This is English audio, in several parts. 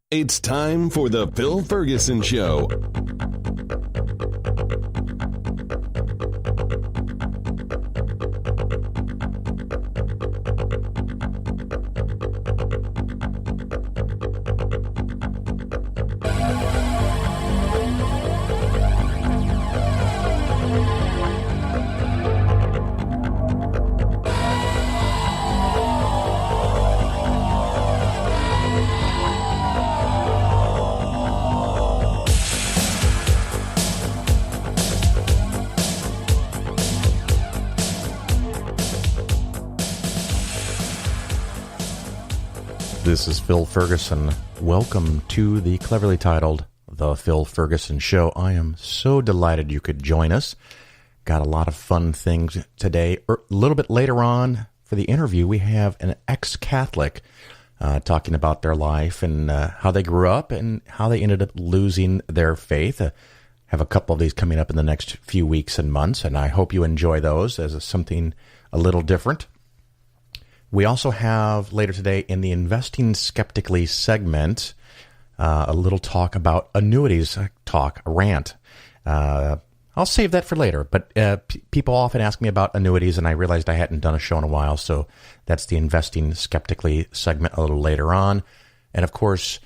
It's time for the Phil Ferguson Show. This is Phil Ferguson. Welcome to the cleverly titled The Phil Ferguson Show. I am so delighted you could join us. Got a lot of fun things today. A little bit later on for the interview, we have an ex-Catholic talking about their life and how they grew up and how they ended up losing their faith. Have a couple of these coming up in the next few weeks and months, and I hope you enjoy those as something a little different. We also have later today in the Investing Skeptically segment a little talk about annuities, a rant. I'll save that for later, but people often ask me about annuities, and I realized I hadn't done a show in a while, so that's the Investing Skeptically segment a little later on. And of course,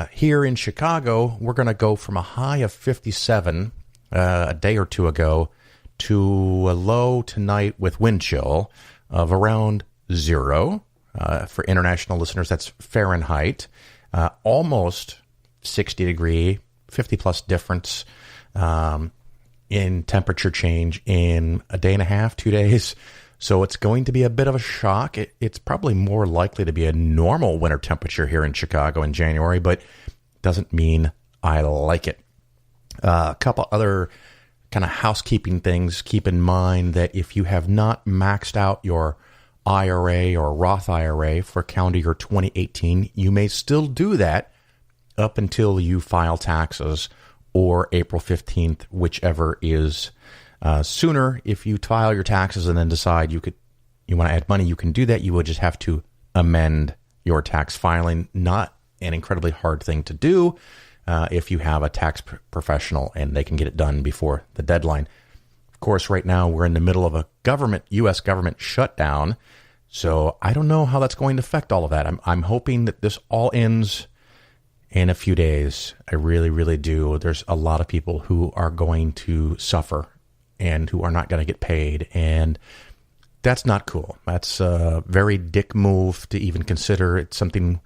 here in Chicago, we're going to go from a high of 57 a day or two ago to a low tonight with wind chill of around 0. For international listeners, that's Fahrenheit. Almost 60 degree, 50 plus difference in temperature change in a day and a half, 2 days. So it's going to be a bit of a shock. It's probably more likely to be a normal winter temperature here in Chicago in January, but doesn't mean I like it. A couple other kind of housekeeping things. Keep in mind that if you have not maxed out your IRA or Roth IRA for calendar year 2018, you may still do that up until you file taxes or April 15th, whichever is sooner. If you file your taxes and then decide you want to add money, you can do that. You would just have to amend your tax filing. Not an incredibly hard thing to do if you have a tax professional and they can get it done before the deadline. Of course, right now we're in the middle of a U.S. government shutdown, so I don't know how that's going to affect all of that. I'm hoping that this all ends in a few days. I really, really do. There's a lot of people who are going to suffer and who are not going to get paid, and that's not cool. That's a very dick move to even consider. It's something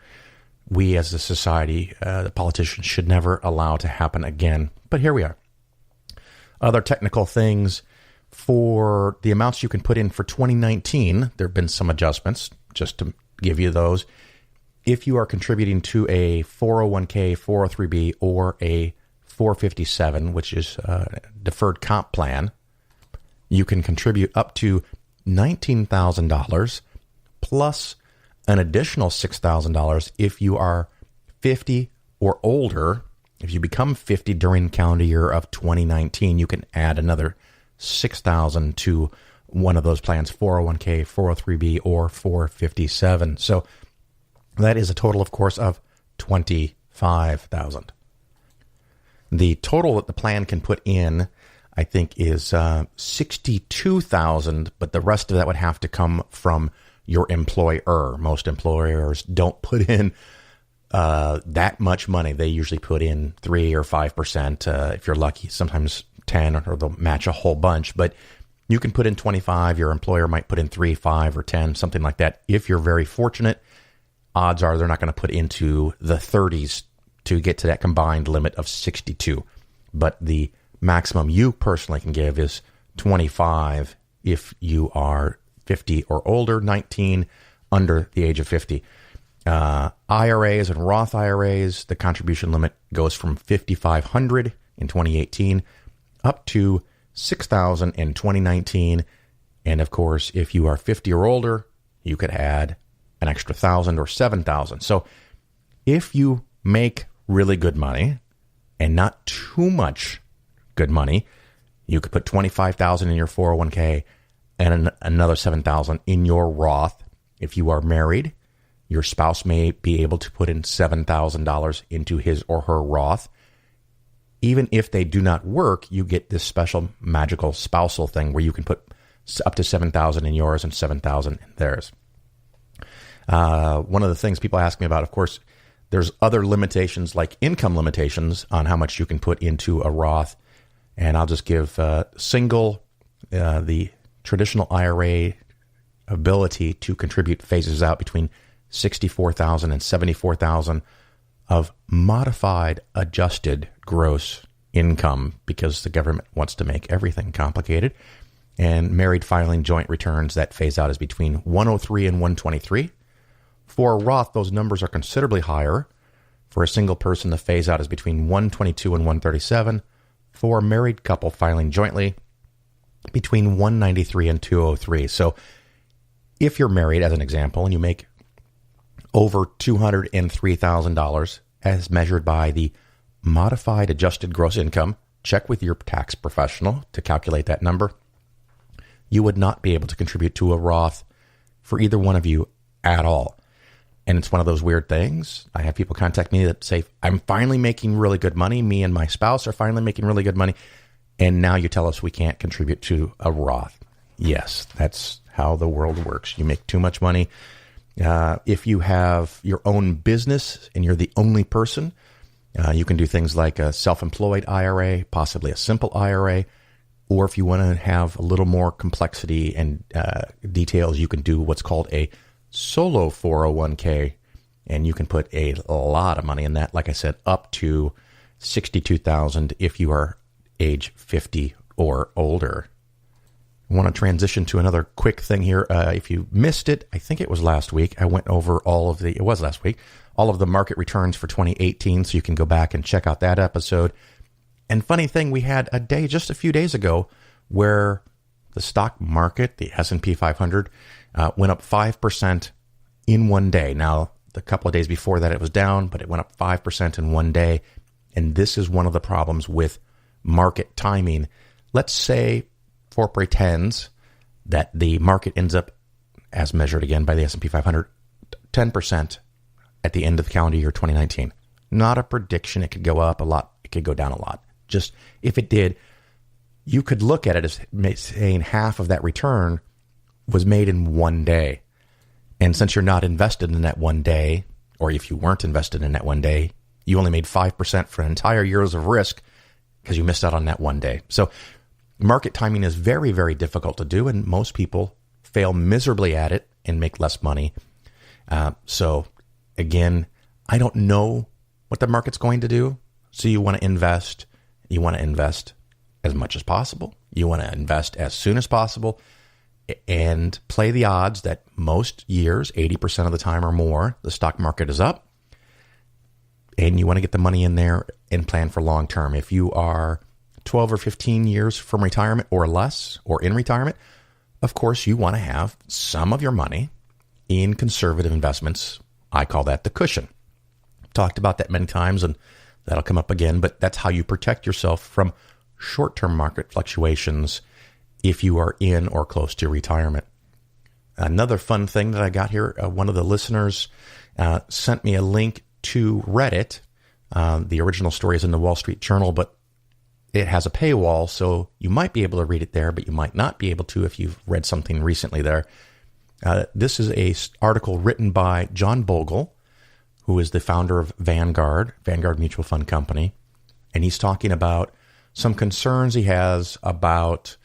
we as a society, the politicians, should never allow to happen again. But here we are. Other technical things for the amounts you can put in for 2019, there have been some adjustments, just to give you those. If you are contributing to a 401k, 403b, or a 457, which is a deferred comp plan, you can contribute up to $19,000 plus an additional $6,000 if you are 50 or older. If you become 50 during calendar year of 2019, you can add another $6,000 to one of those plans, 401k, 403b, or 457. So that is a total, of course, of $25,000. The total that the plan can put in, I think, is $62,000, but the rest of that would have to come from your employer. Most employers don't put in that much money. They usually put in 3 or 5%, if you're lucky, sometimes 10, or they'll match a whole bunch. But you can put in 25. Your employer might put in 3, 5, or 10, something like that. If you're very fortunate, odds are they're not going to put into the 30s to get to that combined limit of 62. But the maximum you personally can give is 25 if you are 50 or older, 19 under the age of 50. IRAs and Roth IRAs, the contribution limit goes from $5,500 in 2018 up to $6,000 in 2019. And of course, if you are 50 or older, you could add an extra $1,000 or $7,000. So if you make really good money and not too much good money, you could put $25,000 in your 401k and another $7,000 in your Roth. If you are married, Your spouse may be able to put in $7,000 into his or her Roth. Even if they do not work, you get this special magical spousal thing where you can put up to $7,000 in yours and $7,000 in theirs. One of the things people ask me about, of course, there's other limitations like income limitations on how much you can put into a Roth. And I'll just give single, the traditional IRA ability to contribute phases out between $64,000 and $74,000 of modified adjusted gross income, because the government wants to make everything complicated. And married filing joint returns, that phase out is between 103 and 123. For a Roth, those numbers are considerably higher. For a single person, the phase out is between 122 and 137. For a married couple filing jointly, between 193 and 203. So if you're married, as an example, and you make over $203,000 as measured by the modified adjusted gross income, check with your tax professional to calculate that number, you would not be able to contribute to a Roth for either one of you at all. And it's one of those weird things. I have people contact me that say, I'm finally making really good money. Me and my spouse are finally making really good money. And now you tell us we can't contribute to a Roth. Yes, that's how the world works. You make too much money. If you have your own business and you're the only person, you can do things like a self-employed IRA, possibly a simple IRA. Or if you want to have a little more complexity and details, you can do what's called a solo 401k, and you can put a lot of money in that. Like I said, up to $62,000 if you are age 50 or older. I want to transition to another quick thing here. If you missed it, I think it was last week. I went over all of the market returns for 2018, so you can go back and check out that episode. And funny thing, we had a day just a few days ago where the stock market, the S&P 500, went up 5% in one day. Now, the couple of days before that, it was down, but it went up 5% in one day. And this is one of the problems with market timing. Let's say, for pretends, that the market ends up, as measured again by the S&P 500, 10% at the end of the calendar year 2019. Not a prediction. It could go up a lot. It could go down a lot. Just if it did, you could look at it as saying half of that return was made in one day. And since you're not invested in that one day, or if you weren't invested in that one day, you only made 5% for an entire year's of risk because you missed out on that one day. So market timing is very, very difficult to do, and most people fail miserably at it and make less money. So again, I don't know what the market's going to do. So you want to invest. You want to invest as much as possible. You want to invest as soon as possible and play the odds that most years, 80% of the time or more, the stock market is up. And you want to get the money in there and plan for long term. If you are 12 or 15 years from retirement or less, or in retirement, of course, you want to have some of your money in conservative investments. I call that the cushion. Talked about that many times, and that'll come up again, but that's how you protect yourself from short-term market fluctuations if you are in or close to retirement. Another fun thing that I got here, one of the listeners sent me a link to Reddit. The original story is in the Wall Street Journal, but it has a paywall, so you might be able to read it there, but you might not be able to if you've read something recently there. This is an article written by John Bogle, who is the founder of Vanguard Mutual Fund Company. And he's talking about some concerns he has about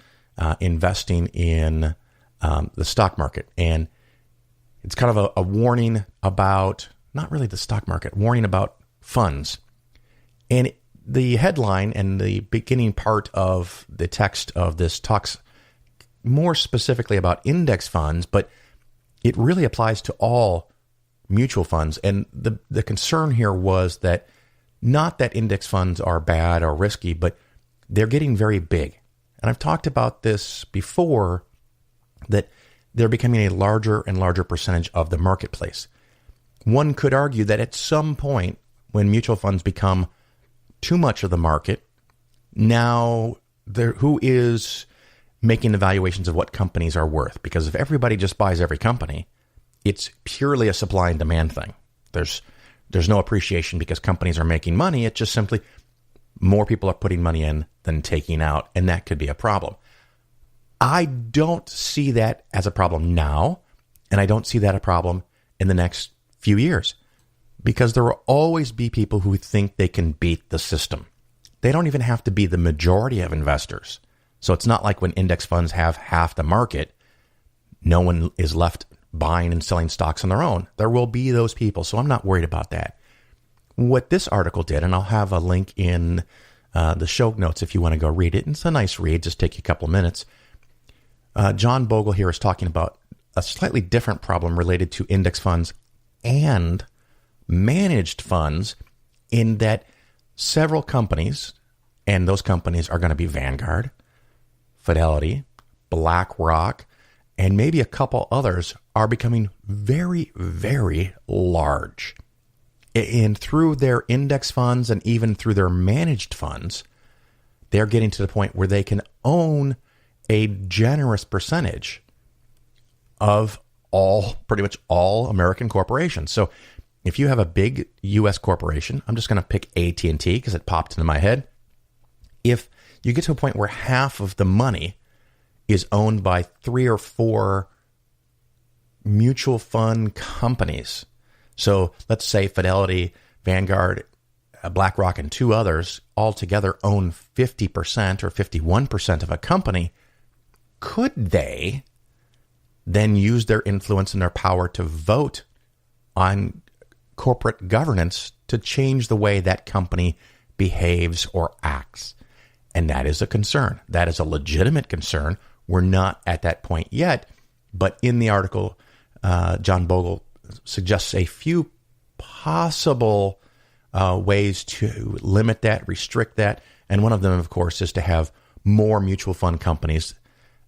investing in the stock market. And it's kind of a warning about, not really the stock market, warning about funds. And the headline and the beginning part of the text of this talks more specifically about index funds, but it really applies to all mutual funds. And the concern here was that not that index funds are bad or risky, but they're getting very big. And I've talked about this before, that they're becoming a larger and larger percentage of the marketplace. One could argue that at some point when mutual funds become too much of the market, now who is making evaluations of what companies are worth? Because if everybody just buys every company, it's purely a supply and demand thing. There's no appreciation because companies are making money. It's just simply more people are putting money in than taking out, and that could be a problem. I don't see that as a problem now, and I don't see that a problem in the next few years, because there will always be people who think they can beat the system. They don't even have to be the majority of investors. So it's not like when index funds have half the market, no one is left buying and selling stocks on their own. There will be those people, so I'm not worried about that. What this article did, and I'll have a link in the show notes if you want to go read it. It's a nice read, just take you a couple of minutes. John Bogle here is talking about a slightly different problem related to index funds and managed funds, in that several companies, and those companies are going to be Vanguard, Fidelity, BlackRock, and maybe a couple others, are becoming very, very large. And through their index funds and even through their managed funds, they're getting to the point where they can own a generous percentage of pretty much all American corporations. So if you have a big U.S. corporation, I'm just going to pick AT&T because it popped into my head. If you get to a point where half of the money is owned by 3 or 4 mutual fund companies, so let's say Fidelity, Vanguard, BlackRock, and 2 others all together own 50% or 51% of a company, could they then use their influence and their power to vote on corporate governance to change the way that company behaves or acts? And that is a concern. That is a legitimate concern. We're not at that point yet, but in the article, John Bogle suggests a few possible ways to limit that, restrict that. And one of them, of course, is to have more mutual fund companies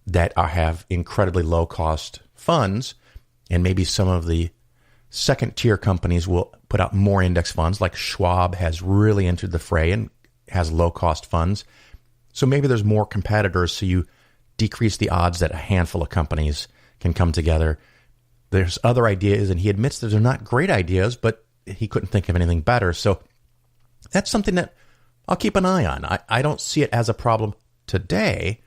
that have incredibly low-cost funds, and maybe some of the second-tier companies will put out more index funds, like Schwab has really entered the fray and has low-cost funds. So maybe there's more competitors, so you decrease the odds that a handful of companies can come together. There's other ideas, and he admits that they're not great ideas, but he couldn't think of anything better. So that's something that I'll keep an eye on. I don't see it as a problem today,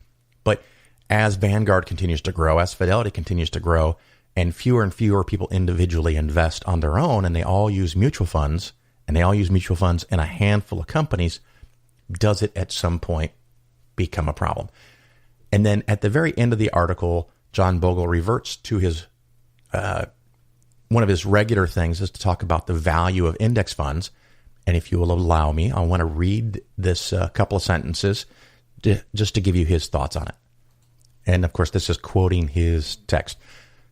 but as Vanguard continues to grow, as Fidelity continues to grow, and fewer people individually invest on their own, and they all use mutual funds, and they all use mutual funds in a handful of companies, does it at some point become a problem? And then at the very end of the article, John Bogle reverts to his one of his regular things is to talk about the value of index funds. And if you will allow me, I want to read this couple of sentences just to give you his thoughts on it. And of course, this is quoting his text.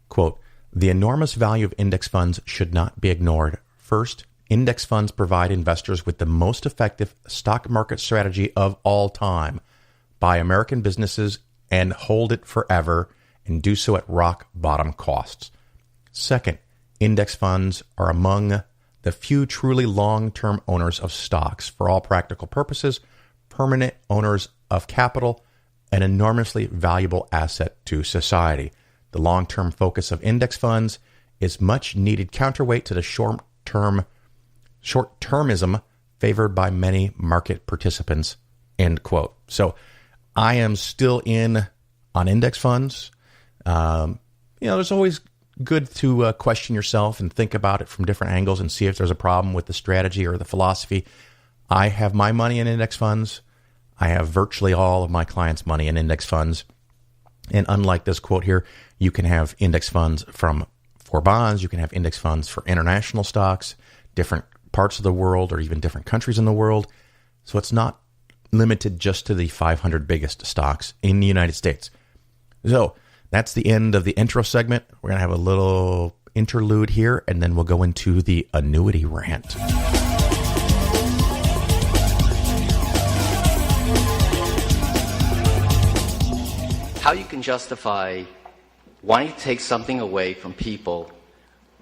Quote, "The enormous value of index funds should not be ignored. First, index funds provide investors with the most effective stock market strategy of all time. Buy American businesses and hold it forever, and do so at rock bottom costs. Second, index funds are among the few truly long-term owners of stocks. For all practical purposes, permanent owners of capital, an enormously valuable asset to society. The long-term focus of index funds is much needed counterweight to the short-termism favored by many market participants." End quote. So I am still in on index funds. There's always good to question yourself and think about it from different angles and see if there's a problem with the strategy or the philosophy. I have my money in index funds. I have virtually all of my clients' money in index funds. And unlike this quote here, you can have index funds for bonds. You can have index funds for international stocks, different parts of the world, or even different countries in the world. So it's not limited just to the 500 biggest stocks in the United States. So that's the end of the intro segment. We're going to have a little interlude here, and then we'll go into the annuity rant. How you can justify wanting to take something away from people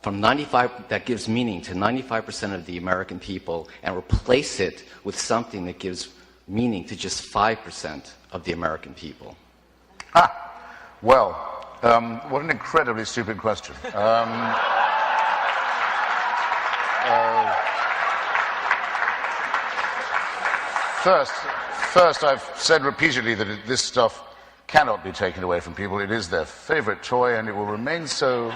from 95 that gives meaning to 95% of the American people and replace it with something that gives meaning to just 5% of the American people? Well, What an incredibly stupid question. First, I've said repeatedly that this stuff cannot be taken away from people. It is their favorite toy, and it will remain so.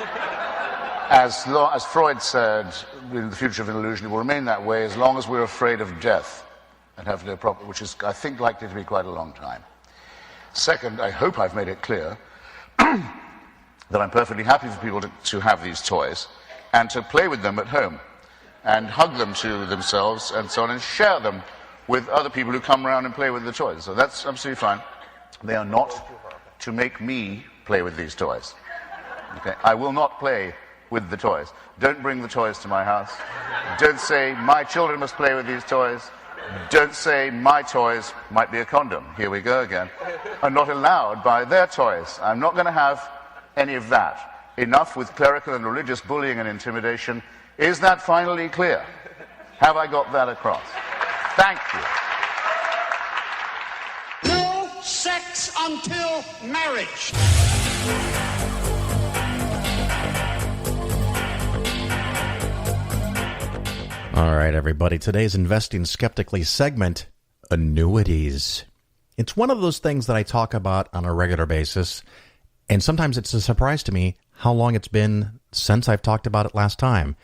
As Freud said in The Future of an Illusion, it will remain that way as long as we're afraid of death and have no problem, which is, I think, likely to be quite a long time. Second, I hope I've made it clear that I'm perfectly happy for people to have these toys and to play with them at home and hug them to themselves and so on and share them with other people who come around and play with the toys. So that's absolutely fine. They are not to make me play with these toys. Okay? I will not play with the toys. Don't bring the toys to my house. Don't say my children must play with these toys. Don't say my toys might be a condom. Here we go again. Are not allowed by their toys. I'm not going to have any of that. Enough with clerical and religious bullying and intimidation. Is that finally clear? Have I got that across? Thank you. No sex until marriage. All right, everybody. Today's Investing Skeptically segment, annuities. It's one of those things that I talk about on a regular basis, and sometimes it's a surprise to me how long it's been since I've talked about it last time.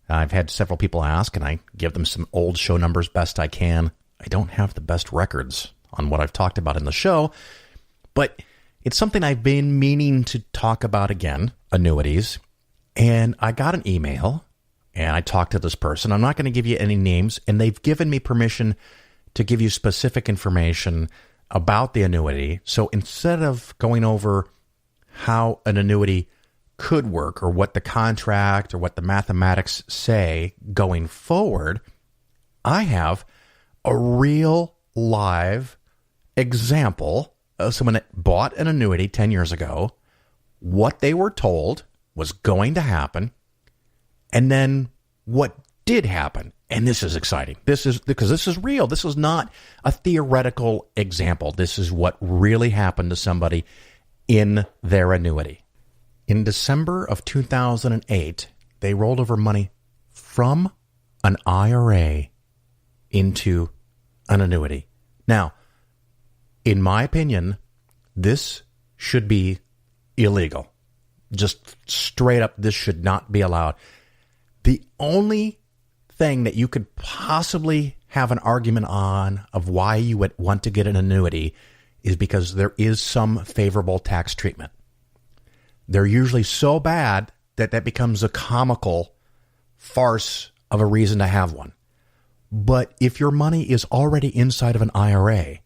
I've had several people ask, and I give them some old show numbers best I can. I don't have the best records on what I've talked about in the show, but it's something I've been meaning to talk about again, annuities. And I got an email, and I talked to this person. I'm not going to give you any names, and they've given me permission to give you specific information about the annuity. So instead of going over how an annuity could work or what the contract or what the mathematics say going forward, I have a real live example of someone that bought an annuity 10 years ago, what they were told was going to happen, and then what did happen. And this is exciting. This is because this is real. This is not a theoretical example. This is what really happened to somebody in their annuity. In December of 2008, they rolled over money from an IRA into an annuity. Now, in my opinion, this should be illegal. Just straight up, this should not be allowed. The only thing that you could possibly have an argument on of why you would want to get an annuity is because there is some favorable tax treatment. They're usually so bad that that becomes a comical farce of a reason to have one. But if your money is already inside of an IRA,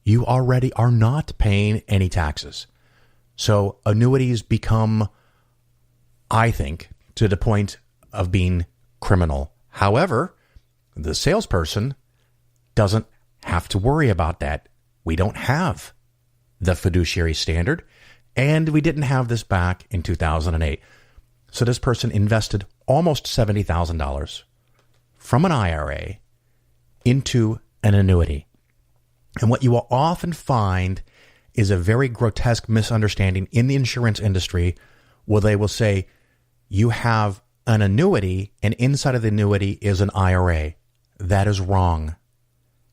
you already are not paying any taxes. So annuities become, I think, to the point of being criminal. However, the salesperson doesn't have to worry about that. We don't have the fiduciary standard, and we didn't have this back in 2008. So this person invested almost $70,000 from an IRA into an annuity. And what you will often find is a very grotesque misunderstanding in the insurance industry where they will say, you have an annuity, and inside of the annuity is an IRA. That is wrong.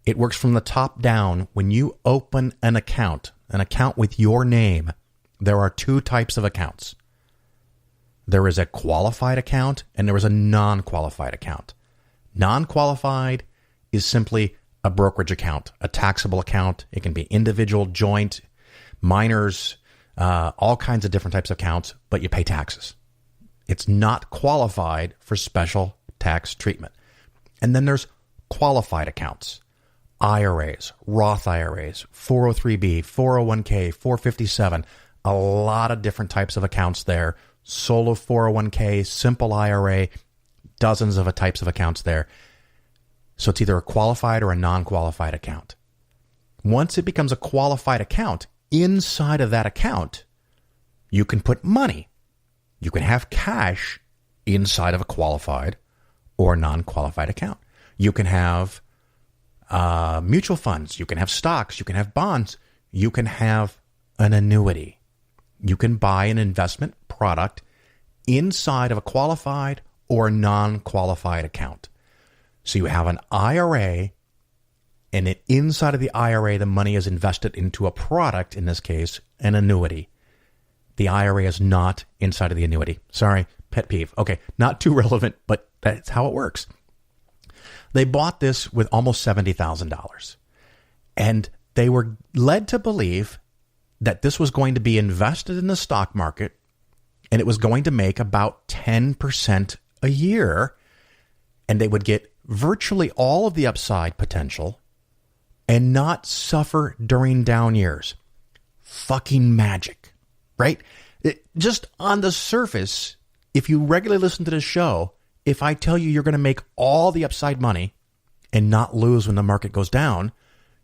It works from the top down. When you open an account with your name, there are two types of accounts. There is a qualified account and there is a non-qualified account. Non-qualified is simply a brokerage account, a taxable account. It can be individual, joint, minors, all kinds of different types of accounts, but you pay taxes. It's not qualified for special tax treatment. And then there's qualified accounts, IRAs, Roth IRAs, 403B, 401k, 457, a lot of different types of accounts there. Solo 401k, simple IRA, dozens of types of accounts there. So it's either a qualified or a non-qualified account. Once it becomes a qualified account, inside of that account, you can put money. You can have cash inside of a qualified or non-qualified account. You can have mutual funds. You can have stocks. You can have bonds. You can have an annuity. you can buy an investment product inside of a qualified or non-qualified account. So you have an IRA, and inside of the IRA, the money is invested into a product, in this case, an annuity. The IRA is not inside of the annuity. Sorry, pet peeve. Okay, not too relevant, but that's how it works. They bought this with almost $70,000, and they were led to believe that this was going to be invested in the stock market, and it was going to make about 10% a year, and they would get virtually all of the upside potential and not suffer during down years. Fucking magic, right? Just on the surface, if you regularly listen to this show, if I tell you you're going to make all the upside money and not lose when the market goes down,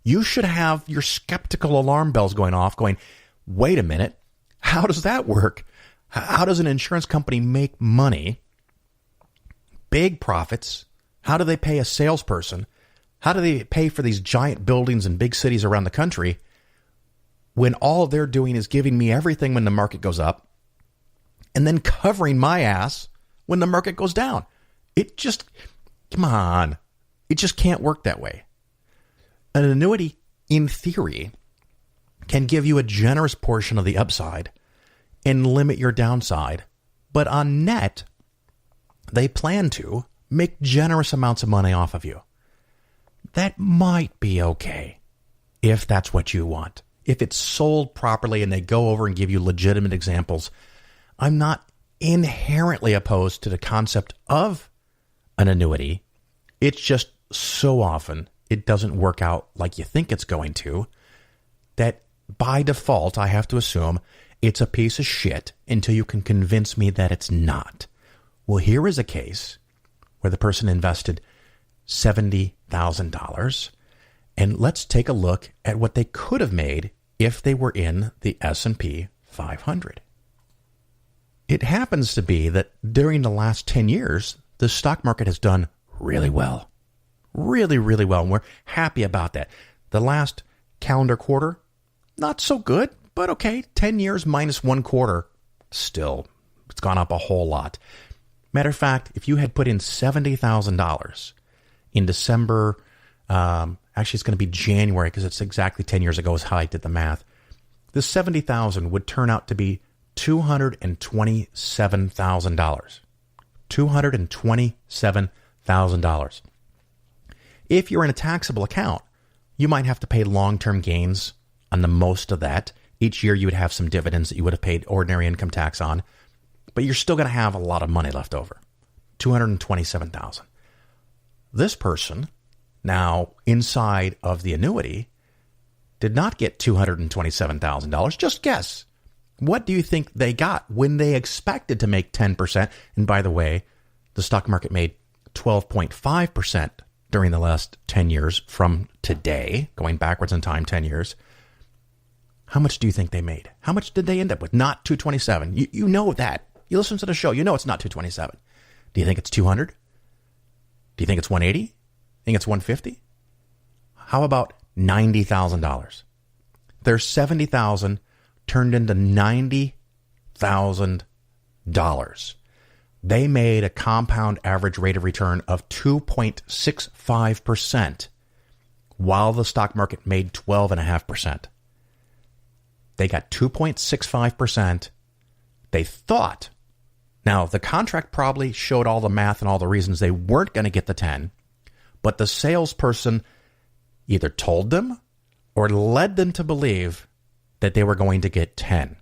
you should have your skeptical alarm bells going off going, wait a minute, how does that work? How does an insurance company make money? Big profits. How do they pay a salesperson? How do they pay for these giant buildings in big cities around the country when all they're doing is giving me everything when the market goes up and then covering my ass when the market goes down? It just, come on. It just can't work that way. An annuity, in theory, can give you a generous portion of the upside and limit your downside. But on net, they plan to make generous amounts of money off of you. That might be okay if that's what you want. If it's sold properly and they go over and give you legitimate examples. I'm not inherently opposed to the concept of an annuity. It's just so often it doesn't work out like you think it's going to, that by default, I have to assume it's a piece of shit until you can convince me that it's not. Well, here is a case where the person invested $70,000, and let's take a look at what they could have made if they were in the S&P 500. It happens to be that during the last 10 years, the stock market has done really well. Really, really well, and we're happy about that. The last calendar quarter, not so good, but okay, 10 years minus one quarter, still, it's gone up a whole lot. Matter of fact, if you had put in $70,000 in December, actually it's going to be January because it's exactly 10 years ago is how I did the math. The $70,000 would turn out to be $227,000. $227,000. If you're in a taxable account, you might have to pay long-term gains on the most of that. Each year you would have some dividends that you would have paid ordinary income tax on, but you're still going to have a lot of money left over. $227,000. This person, now inside of the annuity, did not get $227,000. Just guess. What do you think they got when they expected to make 10%? And by the way, the stock market made 12.5% during the last 10 years from today, going backwards in time 10 years. How much do you think they made? How much did they end up with? Not 227. You know that. You listen to the show. You know it's not 227. Do you think it's 200? Do you think it's 180? Think it's 150? How about $90,000? Their $70,000 turned into $90,000. They made a compound average rate of return of 2.65%, while the stock market made 12.5%. They got 2.65%. They thought. Now, the contract probably showed all the math and all the reasons they weren't going to get the 10, but the salesperson either told them or led them to believe that they were going to get 10.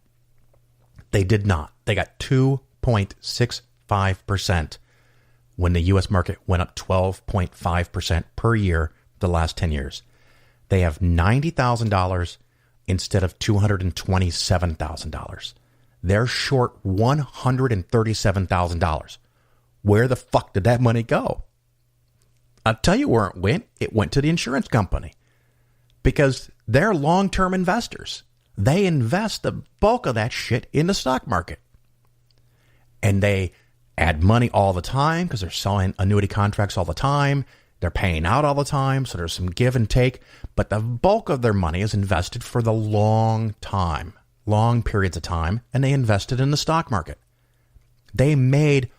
They did not. They got 2.65% when the U.S. market went up 12.5% per year the last 10 years. They have $90,000 instead of $227,000. They're short $137,000. Where the fuck did that money go? I'll tell you where it went. It went to the insurance company because they're long-term investors. They invest the bulk of that shit in the stock market. And they add money all the time because they're selling annuity contracts all the time. They're paying out all the time, so there's some give and take. But the bulk of their money is invested for the long time. long periods of time, and they invested in the stock market. They made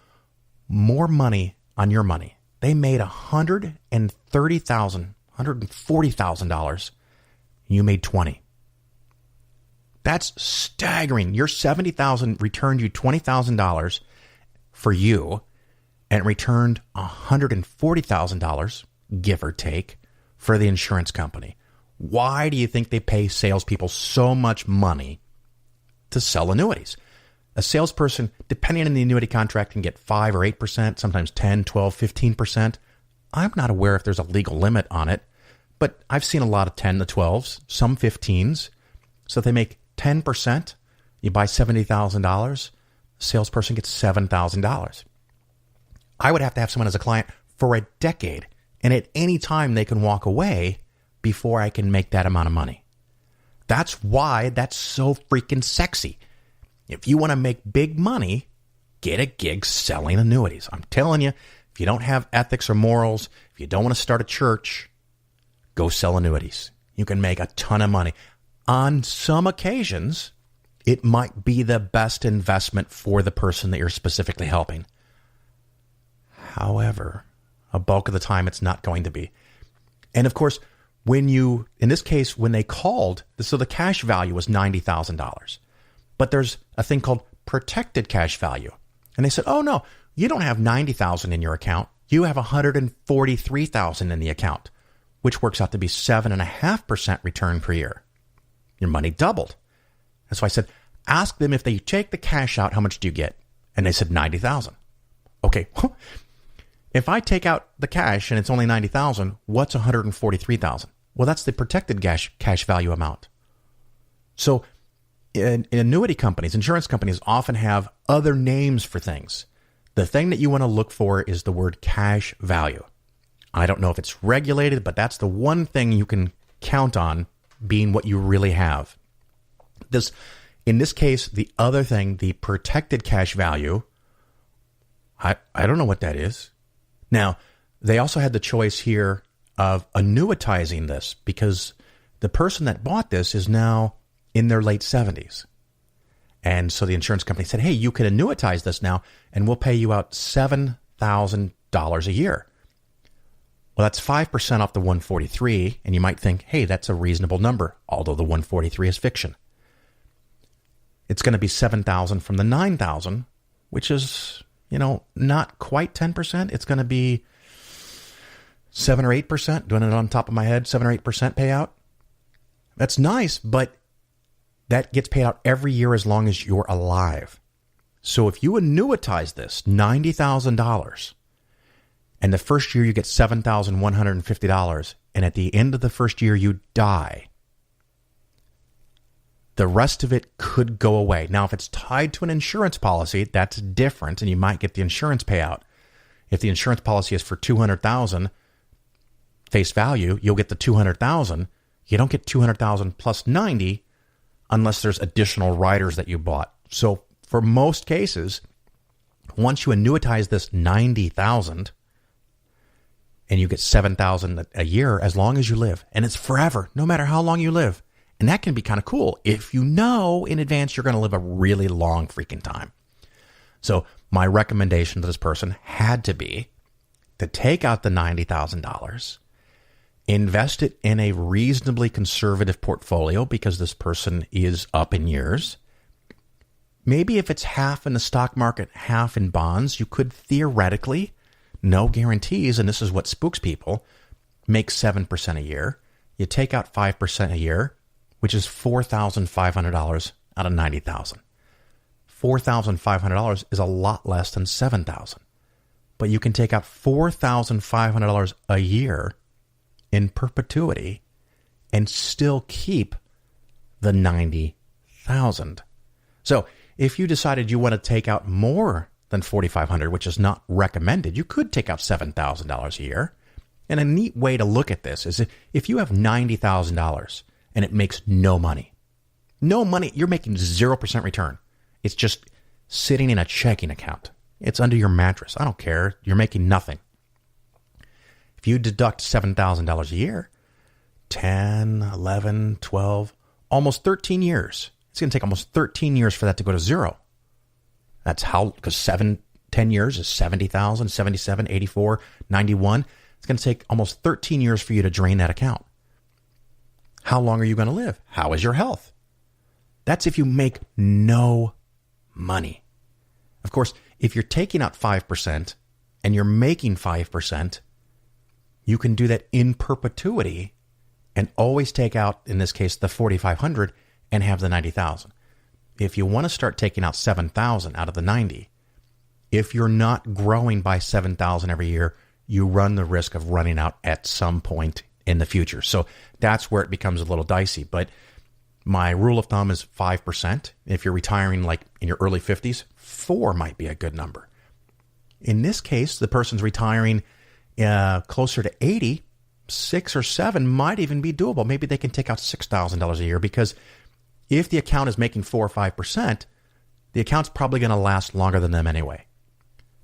more money on your money. They made $130,000, $140,000. You made $20,000. That's staggering. Your $70,000 returned you $20,000 for you, and it returned $140,000, give or take, for the insurance company. Why do you think they pay salespeople so much money to sell annuities? A salesperson, depending on the annuity contract, can get 5 or 8%, sometimes 10, 12, 15%. I'm not aware if there's a legal limit on it, but I've seen a lot of 10 to 12s, some 15s. So if they make 10%, you buy $70,000, the salesperson gets $7,000. I would have to have someone as a client for a decade, and at any time they can walk away before I can make that amount of money. That's why that's so freaking sexy. If you want to make big money, get a gig selling annuities. I'm telling you, if you don't have ethics or morals, if you don't want to start a church, go sell annuities. You can make a ton of money. On some occasions, it might be the best investment for the person that you're specifically helping. However, a bulk of the time, it's not going to be. And of course, in this case, when they called, so the cash value was $90,000. But there's a thing called protected cash value. And they said, oh no, you don't have $90,000 in your account. You have $143,000 in the account, which works out to be 7.5% return per year. Your money doubled. That's why I said, ask them if they take the cash out, how much do you get? And they said $90,000. Okay. If I take out the cash and it's only $90,000, what's $143,000? Well, that's the protected cash value amount. So in annuity companies, insurance companies often have other names for things. The thing that you want to look for is the word cash value. I don't know if it's regulated, but that's the one thing you can count on being what you really have. In this case, the other thing, the protected cash value, I don't know what that is. Now, they also had the choice here of annuitizing this because the person that bought this is now in their late 70s. And so the insurance company said, hey, you can annuitize this now, and we'll pay you out $7,000 a year. Well, that's 5% off the 143, and you might think, hey, that's a reasonable number, although the 143 is fiction. It's going to be $7,000 from the $9,000, which is, not quite 10%. It's going to be 7 or 8%, doing it on top of my head, 7 or 8% payout. That's nice, but that gets paid out every year as long as you're alive. So if you annuitize this, $90,000, and the first year you get $7,150, and at the end of the first year you die, the rest of it could go away. Now, if it's tied to an insurance policy, that's different, and you might get the insurance payout. If the insurance policy is for $200,000 face value, you'll get the $200,000. You don't get $200,000 plus $90,000 unless there's additional riders that you bought. So for most cases, once you annuitize this $90,000 and you get $7,000 a year as long as you live, and it's forever, no matter how long you live. And that can be kind of cool if you know in advance you're going to live a really long freaking time. So my recommendation to this person had to be to take out the $90,000, invest it in a reasonably conservative portfolio because this person is up in years. Maybe if it's half in the stock market, half in bonds, you could theoretically, no guarantees, and this is what spooks people, make 7% a year. You take out 5% a year, which is $4,500 out of $90,000. $4,500 is a lot less than $7,000. But you can take out $4,500 a year in perpetuity and still keep the $90,000. So if you decided you want to take out more than $4,500, which is not recommended, you could take out $7,000 a year. And a neat way to look at this is if you have $90,000 and it makes no money, you're making 0% return. It's just sitting in a checking account. It's under your mattress. I don't care. You're making nothing. If you deduct $7,000 a year, 10, 11, 12, almost 13 years, It's going to take almost 13 years for that to go to zero. That's how, because 10 years is 70,000, 77, 84, 91. It's going to take almost 13 years for you to drain that account. How long are you going to live? How is your health? That's if you make no money. Of course, if you're taking out 5% and you're making 5%, you can do that in perpetuity and always take out, in this case, the 4,500 and have the 90,000. If you want to start taking out 7,000 out of the 90, if you're not growing by 7,000 every year, you run the risk of running out at some point in the future. So that's where it becomes a little dicey. But my rule of thumb is 5%. If you're retiring like in your early 50s, 4 might be a good number. In this case, the person's retiring closer to 80, 6 or 7 might even be doable. Maybe they can take out $6,000 a year, because if the account is making 4 or 5%, the account's probably going to last longer than them anyway.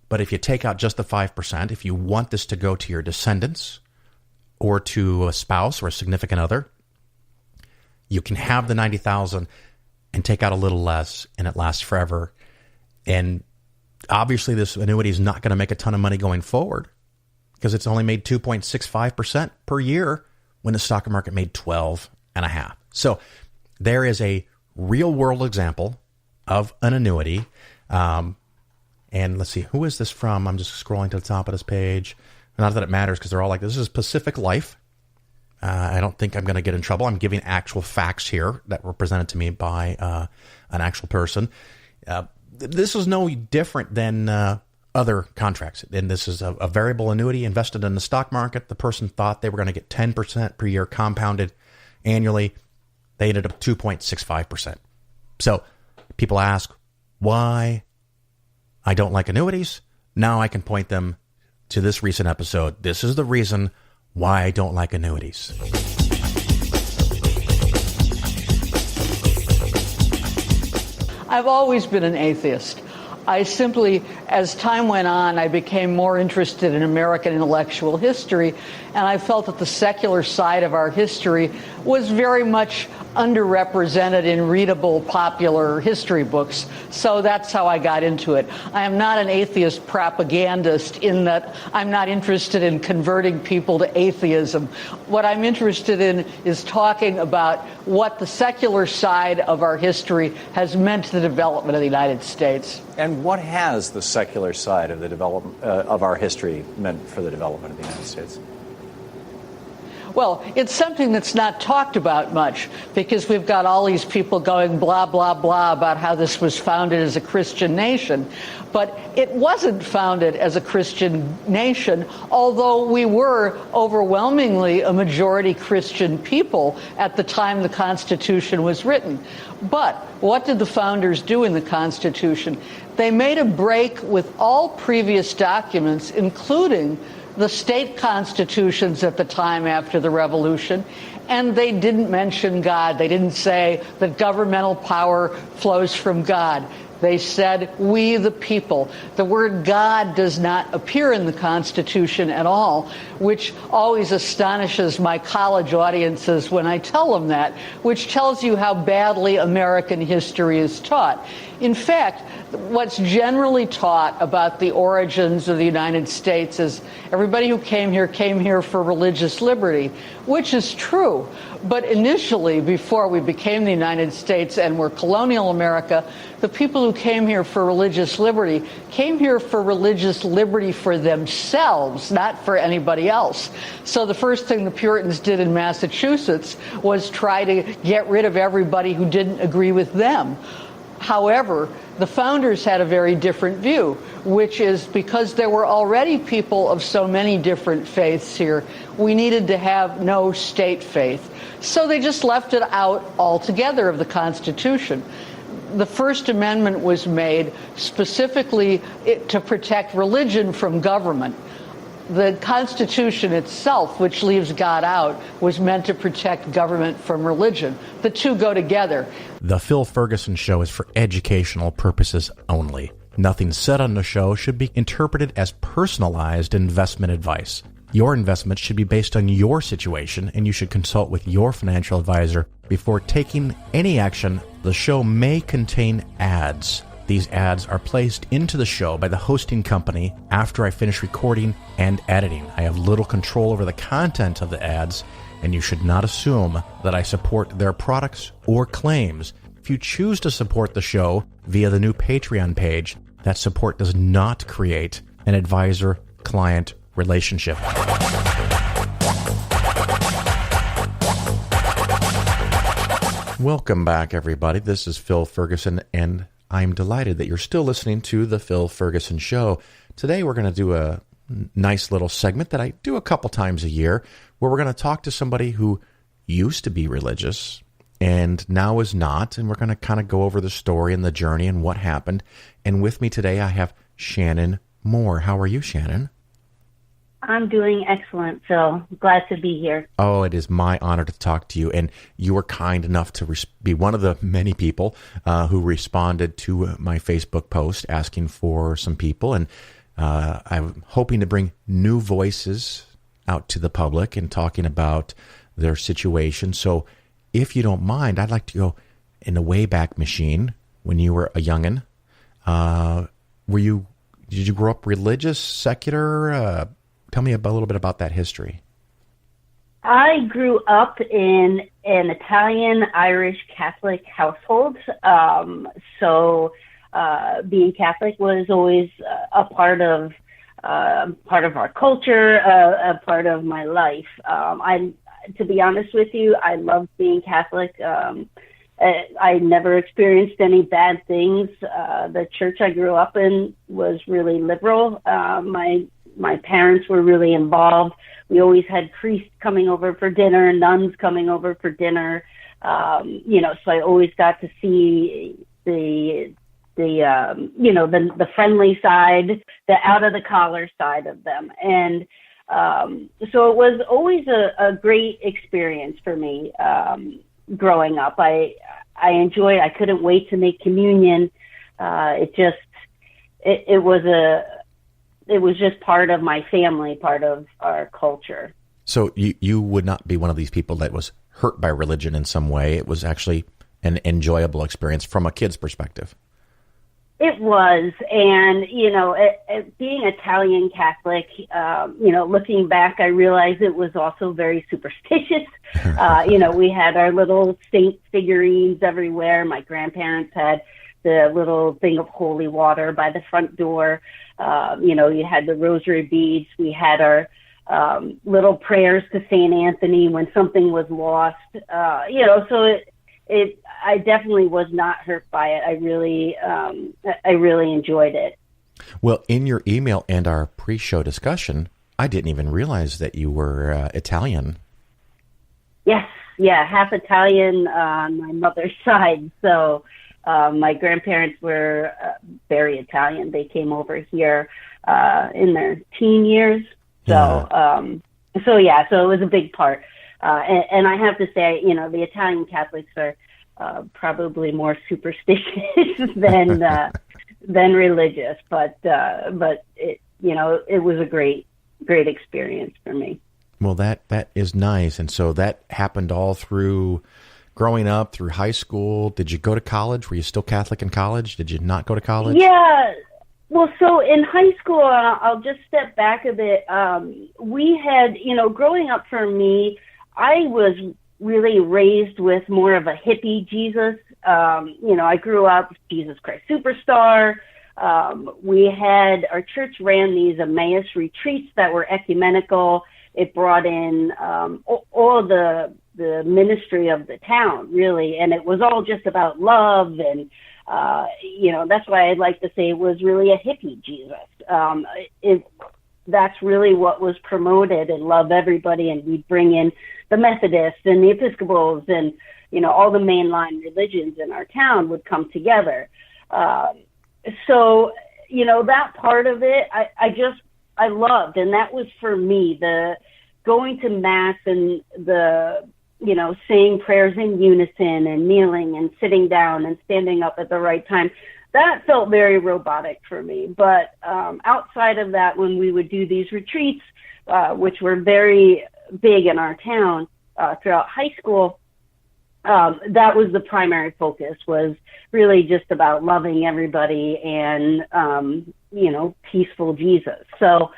But if you take out just the 5%, if you want this to go to your descendants or to a spouse or a significant other, you can have the 90,000 and take out a little less, and it lasts forever. And obviously this annuity is not going to make a ton of money going forward, because it's only made 2.65% per year when the stock market made 12.5%. So there is a real world example of an annuity. And let's see, who is this from? I'm just scrolling to the top of this page. Not that it matters, because they're all like, this is Pacific Life. I don't think I'm going to get in trouble. I'm giving actual facts here that were presented to me by an actual person. This is no different than other contracts. And this is a variable annuity invested in the stock market. The person thought they were going to get 10% per year compounded annually. They ended up 2.65%. So people ask why I don't like annuities. Now I can point them to this recent episode. This is the reason why I don't like annuities. I've always been an atheist. I simply, as time went on, I became more interested in American intellectual history, and I felt that the secular side of our history was very much underrepresented in readable, popular history books. So that's how I got into it. I am not an atheist propagandist in that I'm not interested in converting people to atheism. What I'm interested in is talking about what the secular side of our history has meant to the development of the United States. And what has the secular side of the development of our history meant for the development of the United States? Well, it's something that's not talked about much, because we've got all these people going blah, blah, blah about how this was founded as a Christian nation. But it wasn't founded as a Christian nation, although we were overwhelmingly a majority Christian people at the time the Constitution was written. But what did the founders do in the Constitution? They made a break with all previous documents, including the state constitutions at the time after the Revolution, and they didn't mention God. They didn't say that governmental power flows from God. They said, we the people. The word God does not appear in the Constitution at all, which always astonishes my college audiences when I tell them that, which tells you how badly American history is taught. In fact, what's generally taught about the origins of the United States is everybody who came here for religious liberty, which is true. But initially, before we became the United States and were colonial America, the people who came here for religious liberty came here for religious liberty for themselves, not for anybody else. So the first thing the Puritans did in Massachusetts was try to get rid of everybody who didn't agree with them. However, the founders had a very different view, which is because there were already people of so many different faiths here, we needed to have no state faith. So they just left it out altogether of the Constitution. The First Amendment was made specifically to protect religion from government. The Constitution itself, which leaves God out, was meant to protect government from religion. The two go together. The Phil Ferguson Show is for educational purposes only. Nothing said on the show should be interpreted as personalized investment advice. Your investment should be based on your situation, and you should consult with your financial advisor before taking any action. The show may contain ads. These ads are placed into the show by the hosting company after I finish recording and editing. I have little control over the content of the ads, and you should not assume that I support their products or claims. If you choose to support the show via the new Patreon page, that support does not create an advisor-client relationship. Welcome back, everybody. This is Phil Ferguson, and I'm delighted that you're still listening to The Phil Ferguson Show. Today, we're going to do a nice little segment that I do a couple times a year, where we're going to talk to somebody who used to be religious and now is not, and we're going to kind of go over the story and the journey and what happened. And with me today, I have Shannon Moore. How are you, Shannon? I'm doing excellent, Phil. Glad to be here. Oh, it is my honor to talk to you. And you were kind enough to be one of the many people who responded to my Facebook post asking for some people. And I'm hoping to bring new voices out to the public and talking about their situation. So if you don't mind, I'd like to go in the Wayback Machine when you were a youngin'. Did you grow up religious, secular? Tell me a little bit about that history. I grew up in an Italian Irish Catholic household, so being Catholic was always a part of our culture, a part of my life. To be honest with you, I loved being Catholic. I never experienced any bad things. The church I grew up in was really liberal. My parents were really involved. We always had priests coming over for dinner, nuns coming over for dinner. So I always got to see the friendly side, the out of the collar side of them. And so it was always a great experience for me growing up. I couldn't wait to make communion. It was just part of my family, part of our culture. So you would not be one of these people that was hurt by religion in some way. It was actually an enjoyable experience from a kid's perspective. It was. And, being Italian Catholic, looking back, I realized it was also very superstitious. We had our little saint figurines everywhere. My grandparents had the little thing of holy water by the front door. You had the rosary beads. We had our little prayers to St. Anthony when something was lost. So I definitely was not hurt by it. I really enjoyed it. Well, in your email and our pre-show discussion, I didn't even realize that you were Italian. Yes. Yeah. Half Italian on my mother's side. So, my grandparents were very Italian. They came over here in their teen years. So it was a big part. And I have to say, the Italian Catholics are probably more superstitious than religious. But it was a great experience for me. Well, that is nice. And so that happened all through growing up, through high school. Did you go to college? Were you still Catholic in college? Did you not go to college? Yeah. Well, so in high school, I'll just step back a bit. We had, growing up for me, I was really raised with more of a hippie Jesus. I grew up Jesus Christ Superstar. Our church ran these Emmaus retreats that were ecumenical. It brought in all the ministry of the town, really, and it was all just about love, and that's why I'd like to say it was really a hippie Jesus. That's really what was promoted, and love everybody, and we'd bring in the Methodists and the Episcopals, and all the mainline religions in our town would come together. So that part of it, I loved, and that was for me, the going to mass and the saying prayers in unison and kneeling and sitting down and standing up at the right time. That felt very robotic for me. But outside of that, when we would do these retreats, which were very big in our town throughout high school, that was the primary focus, was really just about loving everybody and, peaceful Jesus. So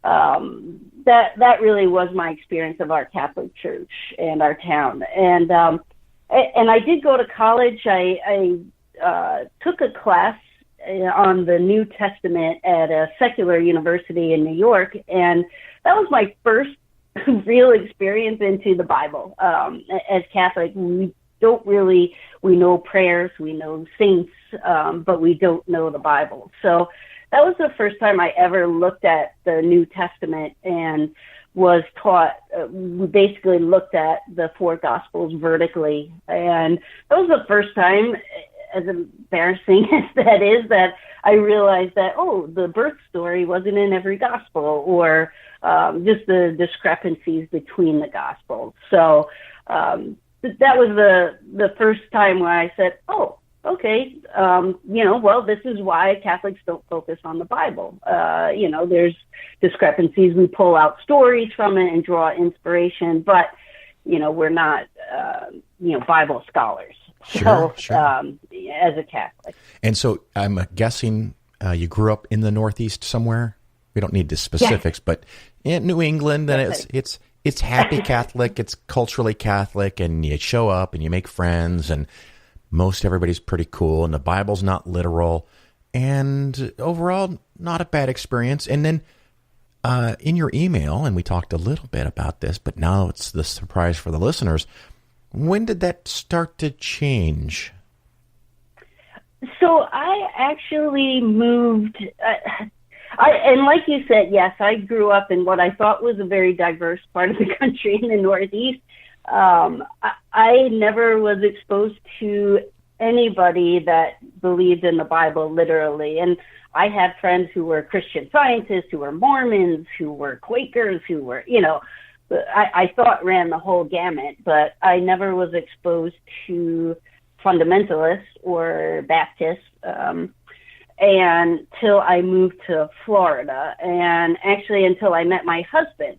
that really was my experience of our Catholic Church and our town. And I did go to college. I took a class on the New Testament at a secular university in New York, and that was my first real experience into the Bible. As Catholic, we know prayers, we know saints, but we don't know the Bible. So that was the first time I ever looked at the New Testament and was taught, we basically looked at the four Gospels vertically. And that was the first time, as embarrassing as that is, that I realized that, the birth story wasn't in every Gospel, or just the discrepancies between the Gospels. So that was the first time where I said, okay, this is why Catholics don't focus on the Bible. There's discrepancies. We pull out stories from it and draw inspiration, but, we're not, Bible scholars. Sure. As a Catholic. And so I'm guessing you grew up in the Northeast somewhere? We don't need the specifics, but in New England, and it's happy Catholic, it's culturally Catholic, and you show up and you make friends, and most everybody's pretty cool, and the Bible's not literal, and overall, not a bad experience. And then in your email, and we talked a little bit about this, but now it's the surprise for the listeners, when did that start to change? So I actually moved, and like you said, yes, I grew up in what I thought was a very diverse part of the country in the Northeast. I never was exposed to anybody that believed in the Bible literally. And I had friends who were Christian Scientists, who were Mormons, who were Quakers, who were, I thought ran the whole gamut, but I never was exposed to fundamentalists or Baptists until I moved to Florida. And actually until I met my husband,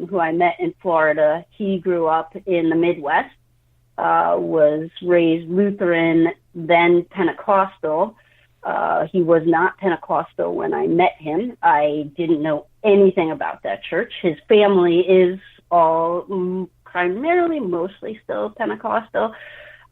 who I met in Florida. He grew up in the Midwest, was raised Lutheran, then Pentecostal. He was not Pentecostal when I met him. I didn't know anything about that church. His family is all primarily, mostly still Pentecostal.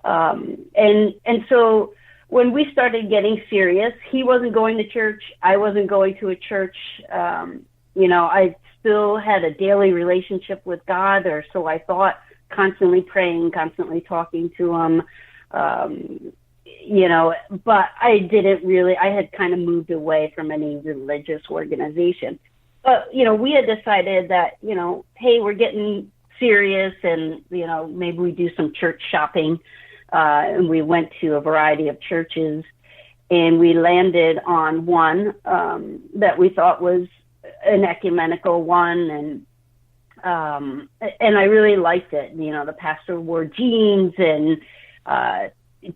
And so when we started getting serious, he wasn't going to church. I wasn't going to a church. I still had a daily relationship with God, or so I thought, constantly praying, constantly talking to him. But I didn't really, I had kind of moved away from any religious organization. But, we had decided that, hey, we're getting serious and, maybe we do some church shopping. And we went to a variety of churches, and we landed on one that we thought was an ecumenical one. And I really liked it. The pastor wore jeans and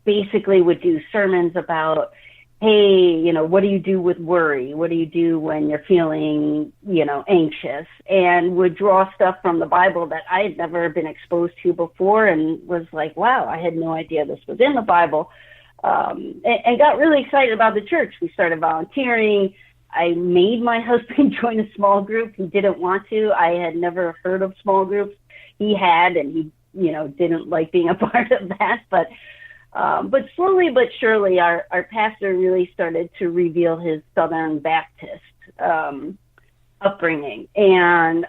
basically would do sermons about, hey, what do you do with worry? What do you do when you're feeling, anxious? And would draw stuff from the Bible that I had never been exposed to before, and was like, wow, I had no idea this was in the Bible. And got really excited about the church. We started volunteering. I made my husband join a small group. He didn't want to. I had never heard of small groups. He had, and he, didn't like being a part of that. But slowly but surely, our pastor really started to reveal his Southern Baptist upbringing. And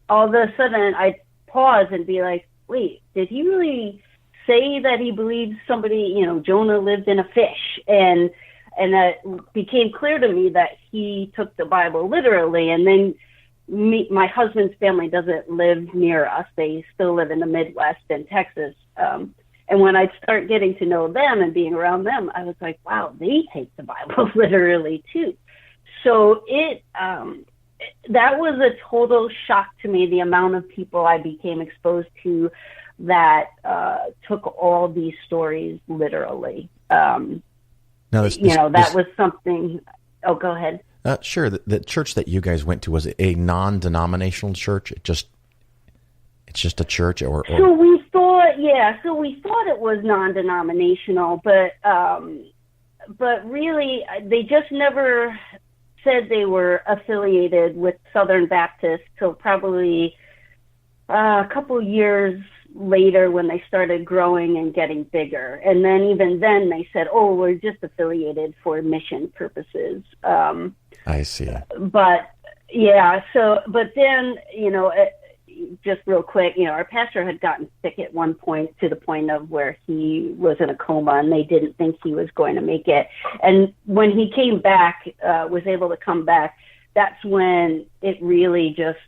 all of a sudden, I'd pause and be like, wait, did he really say that he believes somebody, Jonah lived in a fish? And that became clear to me that he took the Bible literally. And then my husband's family doesn't live near us. They still live in the Midwest in Texas. And when I'd start getting to know them and being around them, I was like, wow, they take the Bible literally too. So that was a total shock to me, the amount of people I became exposed to that took all these stories literally. That was something. Oh, go ahead. Sure. The church that you guys went to, was a non-denominational church? It's just a church, or... So we thought it was non-denominational, but really they just never said they were affiliated with Southern Baptist till probably a couple years later, when they started growing and getting bigger. And then even then they said, oh, we're just affiliated for mission purposes. I see. But then, just real quick, our pastor had gotten sick at one point, to the point of where he was in a coma and they didn't think he was going to make it. And when he came back, was able to come back, that's when it really just,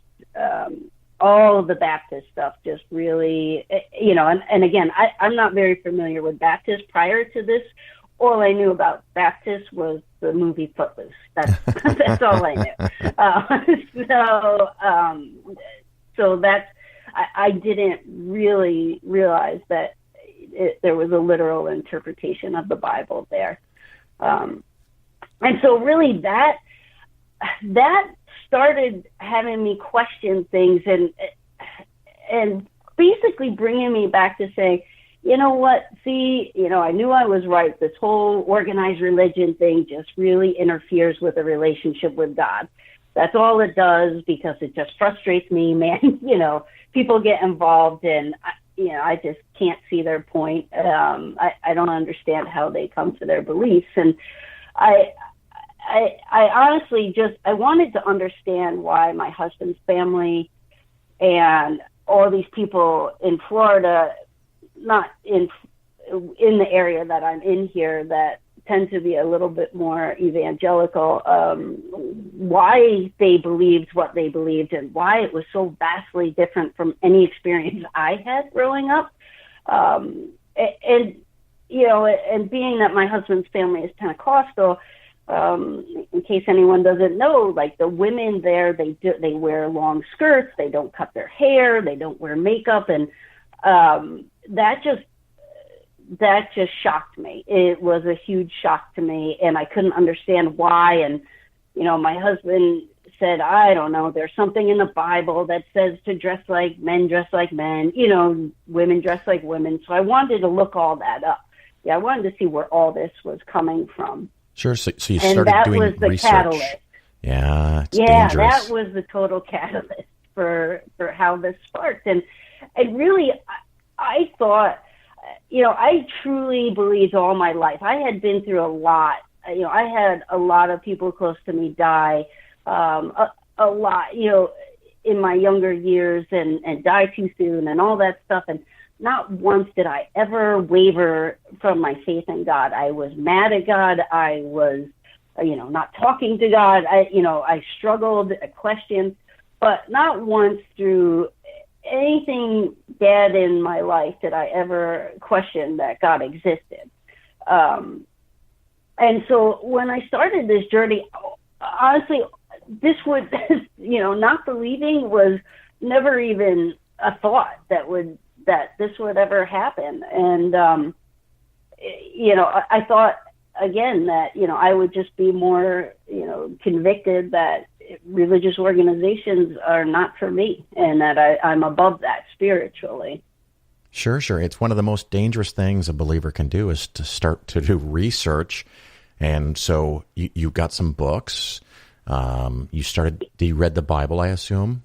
all of the Baptist stuff just really, and again, I'm not very familiar with Baptist prior to this. All I knew about Baptist was the movie Footloose. That's all I knew. So that's, I didn't really realize that there was a literal interpretation of the Bible there. And so really that started having me question things and basically bringing me back to say, you know what, I knew I was right. This whole organized religion thing just really interferes with a relationship with God. That's all it does, because it just frustrates me, man. People get involved and, I just can't see their point. I don't understand how they come to their beliefs. And I honestly I wanted to understand why my husband's family and all these people in Florida, not in the area that I'm in here, that tend to be a little bit more evangelical, why they believed what they believed and why it was so vastly different from any experience I had growing up. And being that my husband's family is Pentecostal, in case anyone doesn't know, like the women there, they wear long skirts, they don't cut their hair, they don't wear makeup, and that just shocked me. It was a huge shock to me, and I couldn't understand why. And my husband said, I don't know, there's something in the Bible that says to dress like men, women dress like women. So I wanted to look all that up. I wanted to see where all this was coming from. Sure. So you started doing research. And that was the catalyst. Yeah, it's dangerous. That was the total catalyst for how this sparked. And really, I thought, I truly believed all my life. I had been through a lot. I had a lot of people close to me die, a lot, in my younger years and die too soon and all that stuff. And not once did I ever waver from my faith in God. I was mad at God. I was, not talking to God. I struggled, I questioned, but not once through anything bad in my life did I ever question that God existed. And so when I started this journey, honestly, this would, not believing was never even a thought that this would ever happen. And, I thought, again, that, I would just be more, convicted that religious organizations are not for me and that I'm above that spiritually. Sure. It's one of the most dangerous things a believer can do is to start to do research. And so you got some books. You read the Bible, I assume?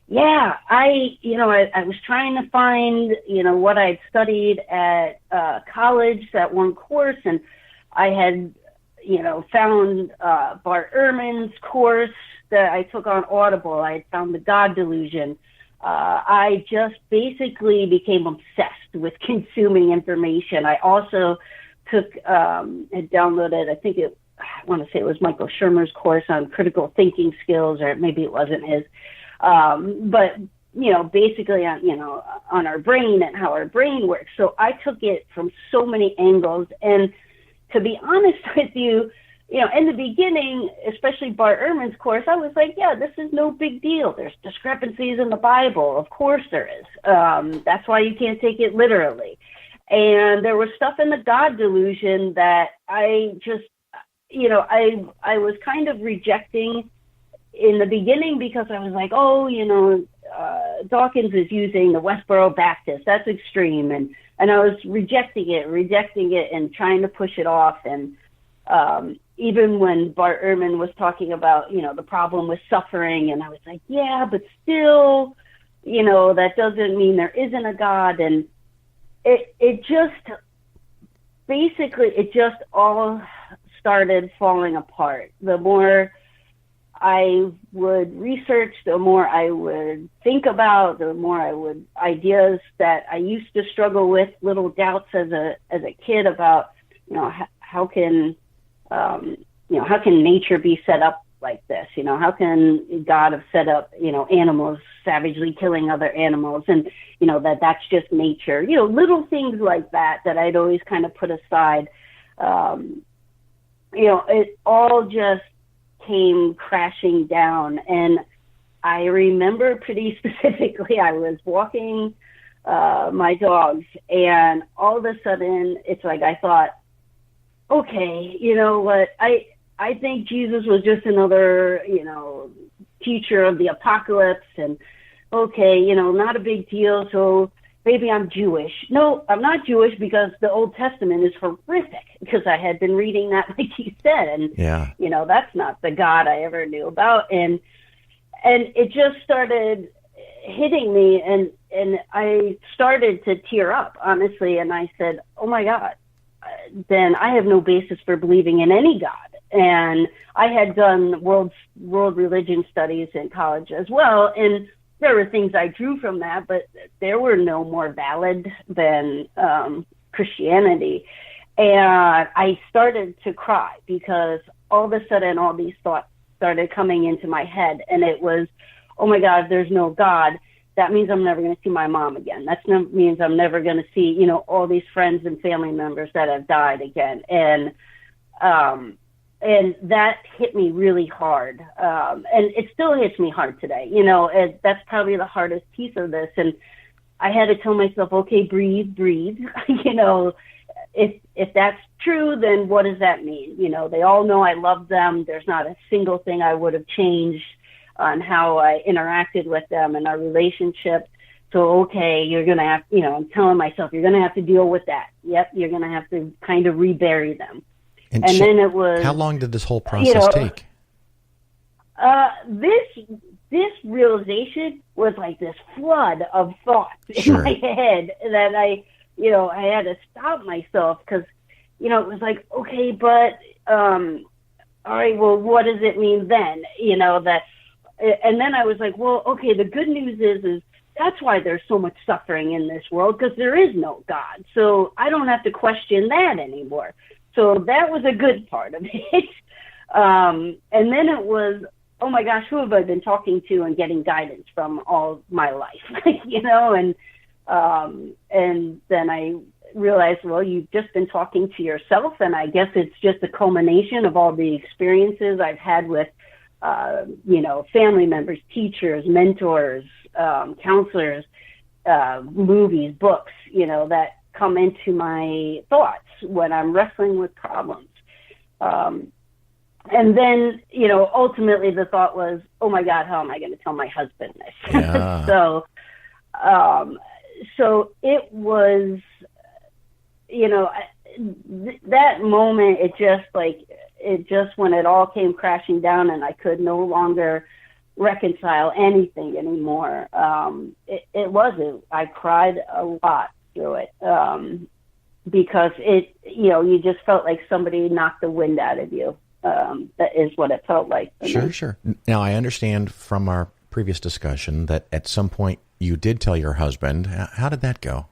Yeah, I was trying to find, what I'd studied at college, that one course, and I had, found Bart Ehrman's course that I took on Audible. I had found The God Delusion. I just basically became obsessed with consuming information. I also had downloaded, I want to say it was Michael Shermer's course on critical thinking skills, or maybe it wasn't his. But, basically on our brain and how our brain works. So I took it from so many angles. And to be honest with you, in the beginning, especially Bart Ehrman's course, I was like, yeah, this is no big deal. There's discrepancies in the Bible. Of course there is. That's why you can't take it literally. And there was stuff in the God Delusion that I just, I was kind of rejecting in the beginning because I was like, Dawkins is using the Westboro Baptist. That's extreme. And I was rejecting it and trying to push it off. And even when Bart Ehrman was talking about, the problem with suffering, and I was like, yeah, but still, that doesn't mean there isn't a God. And it just all started falling apart. The more I would research, the more I would think about, the more ideas that I used to struggle with, little doubts as a kid about, how can nature be set up like this? How can God have set up, animals savagely killing other animals, and, that's just nature, little things like that I'd always kind of put aside. It all just came crashing down. And I remember pretty specifically, I was walking my dogs, and all of a sudden it's like I thought, okay, you know what, I think Jesus was just another, teacher of the apocalypse, and okay, not a big deal, so maybe I'm Jewish. No, I'm not Jewish, because the Old Testament is horrific, because I had been reading that, like you said, and that's not the God I ever knew about. And it just started hitting me, and I started to tear up, honestly, and I said, oh my God, then I have no basis for believing in any God. And I had done world religion studies in college as well, and there were things I drew from that, but there were no more valid than Christianity. And I started to cry, because all of a sudden all these thoughts started coming into my head, and it was, oh my God, if there's no God, that means I'm never going to see my mom again. That means I'm never going to see, all these friends and family members that have died again. And that hit me really hard. And it still hits me hard today. That's probably the hardest piece of this. And I had to tell myself, okay, breathe. If that's true, then what does that mean? They all know I love them. There's not a single thing I would have changed on how I interacted with them and our relationship. So, okay, you're going to have, I'm telling myself, you're going to have to deal with that. Yep, you're going to have to kind of rebury them. And then it was... How long did this whole process take? This realization was like this flood of thoughts in my head that I had to stop myself, because, it was like, okay, but, all right, well, what does it mean then? And then I was like, well, okay, the good news is that's why there's so much suffering in this world, because there is no God. So I don't have to question that anymore. So that was a good part of it. And then it was, oh my gosh, who have I been talking to and getting guidance from all my life? And then I realized, well, you've just been talking to yourself, and I guess it's just a culmination of all the experiences I've had with, family members, teachers, mentors, counselors, movies, books, that come into my thoughts when I'm wrestling with problems. And then, ultimately the thought was, oh my God, how am I going to tell my husband this? Yeah. So it was, that moment, it just when it all came crashing down and I could no longer reconcile anything anymore. It wasn't. I cried a lot through it, because it, you just felt like somebody knocked the wind out of you. That is what it felt like. Sure. Now, I understand from our previous discussion that at some point you did tell your husband. How did that go?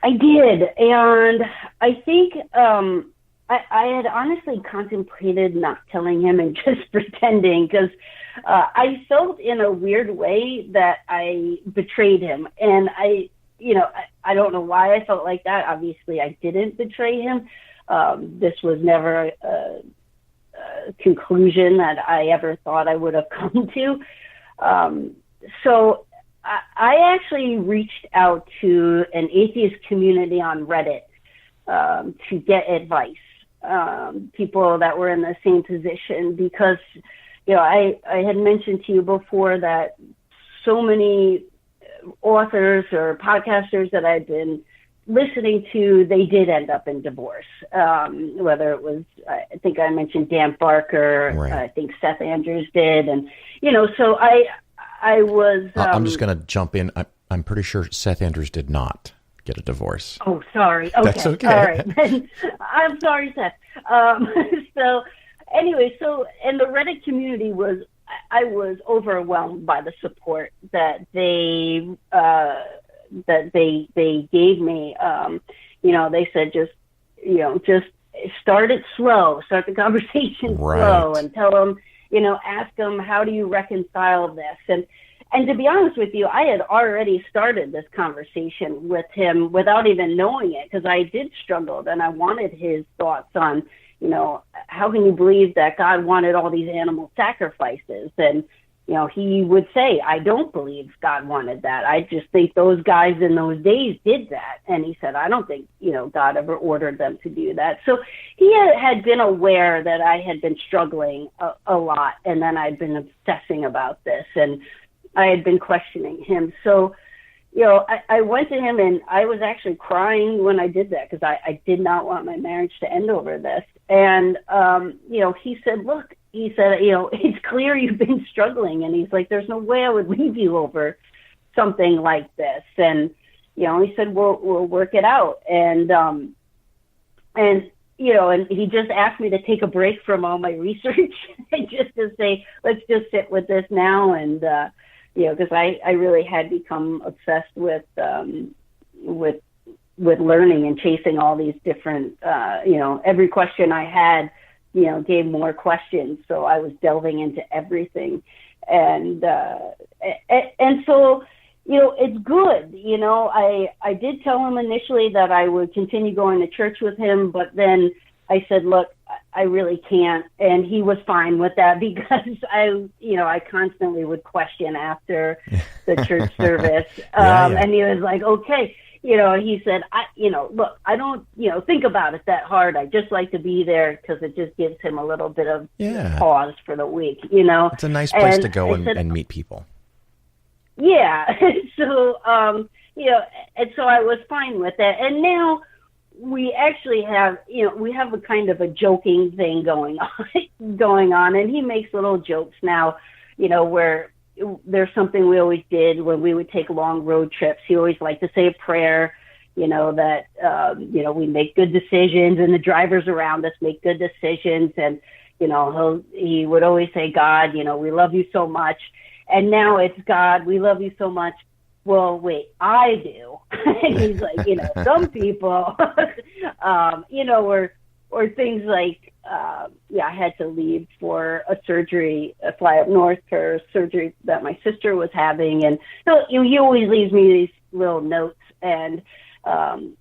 I did, and I think I had honestly contemplated not telling him and just pretending, because I felt in a weird way that I betrayed him, and I don't know why I felt like that. Obviously, I didn't betray him. This was never a conclusion that I ever thought I would have come to. So I actually reached out to an atheist community on Reddit to get advice. people that were in the same position, because, I had mentioned to you before that so many authors or podcasters that I'd been listening to, they did end up in divorce. Whether it was, I think I mentioned Dan Barker, Right. I think Seth Andrews did. And, so I was... I'm just going to jump in. I'm pretty sure Seth Andrews did not get a divorce. Oh, sorry. Okay. That's okay. All right. I'm sorry, Seth. So anyway, and the Reddit community I was overwhelmed by the support that they gave me. They said, just start it slow, start the conversation slow, and tell them, ask them, how do you reconcile this? And to be honest with you, I had already started this conversation with him without even knowing it, because I did struggle, and I wanted his thoughts on, how can you believe that God wanted all these animal sacrifices? And, he would say, I don't believe God wanted that. I just think those guys in those days did that. And he said, I don't think, God ever ordered them to do that. So he had been aware that I had been struggling a lot, and then I'd been obsessing about this, and I had been questioning him. So, I went to him, and I was actually crying when I did that, because I did not want my marriage to end over this. And, he said, look, it's clear you've been struggling. And he's like, there's no way I would leave you over something like this. And, he said, we'll work it out. And he just asked me to take a break from all my research and just to say, let's just sit with this now. And, because I really had become obsessed with learning and chasing all these different, every question I had, gave more questions. So I was delving into everything. And so, it's good. I did tell him initially that I would continue going to church with him, but then I said, look, I really can't. And he was fine with that, because I constantly would question after the church service. And he was like, okay. He said, look, I don't, think about it that hard. I just like to be there, because it just gives him a little bit of pause for the week, It's a nice place to go and meet people. Yeah. So, and so I was fine with that. And now we actually have, we have a kind of a joking thing going on, and he makes little jokes now, where there's something we always did when we would take long road trips. He always liked to say a prayer, that, we make good decisions, and the drivers around us make good decisions. And, he would always say, God, we love you so much. And now it's, God, we love you so much. Well, wait, I do. And he's like, some people, or things like, I had to leave for a surgery, fly up north for a surgery that my sister was having. And so he always leaves me these little notes. And,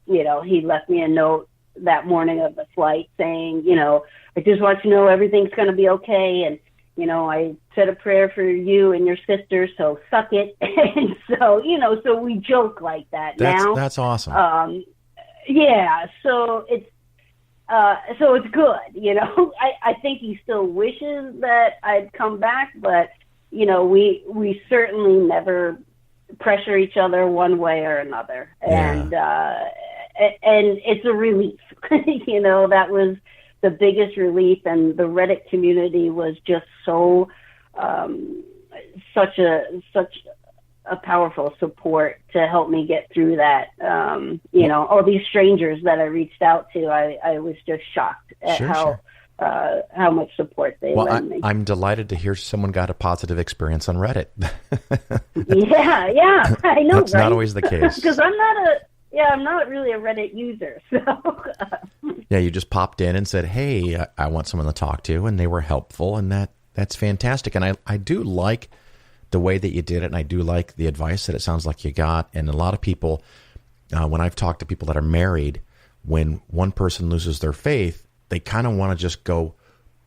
he left me a note that morning of the flight saying, I just want you to know everything's going to be okay. And, I said a prayer for you and your sister, so suck it. And so, so we joke like that now. That's awesome. Yeah. So it's good. I think he still wishes that I'd come back, but, we certainly never pressure each other one way or another. And it's a relief. That was the biggest relief, and the Reddit community was just so such a powerful support to help me get through that. All these strangers that I reached out to, I was just shocked at how much support they lent me. I'm delighted to hear someone got a positive experience on Reddit. yeah, I know. That's not always the case. Because I'm not really a Reddit user, so. Yeah, you just popped in and said, hey, I want someone to talk to, and they were helpful, and that's fantastic. And I do like the way that you did it, and I do like the advice that it sounds like you got. And a lot of people, when I've talked to people that are married, when one person loses their faith, they kind of want to just go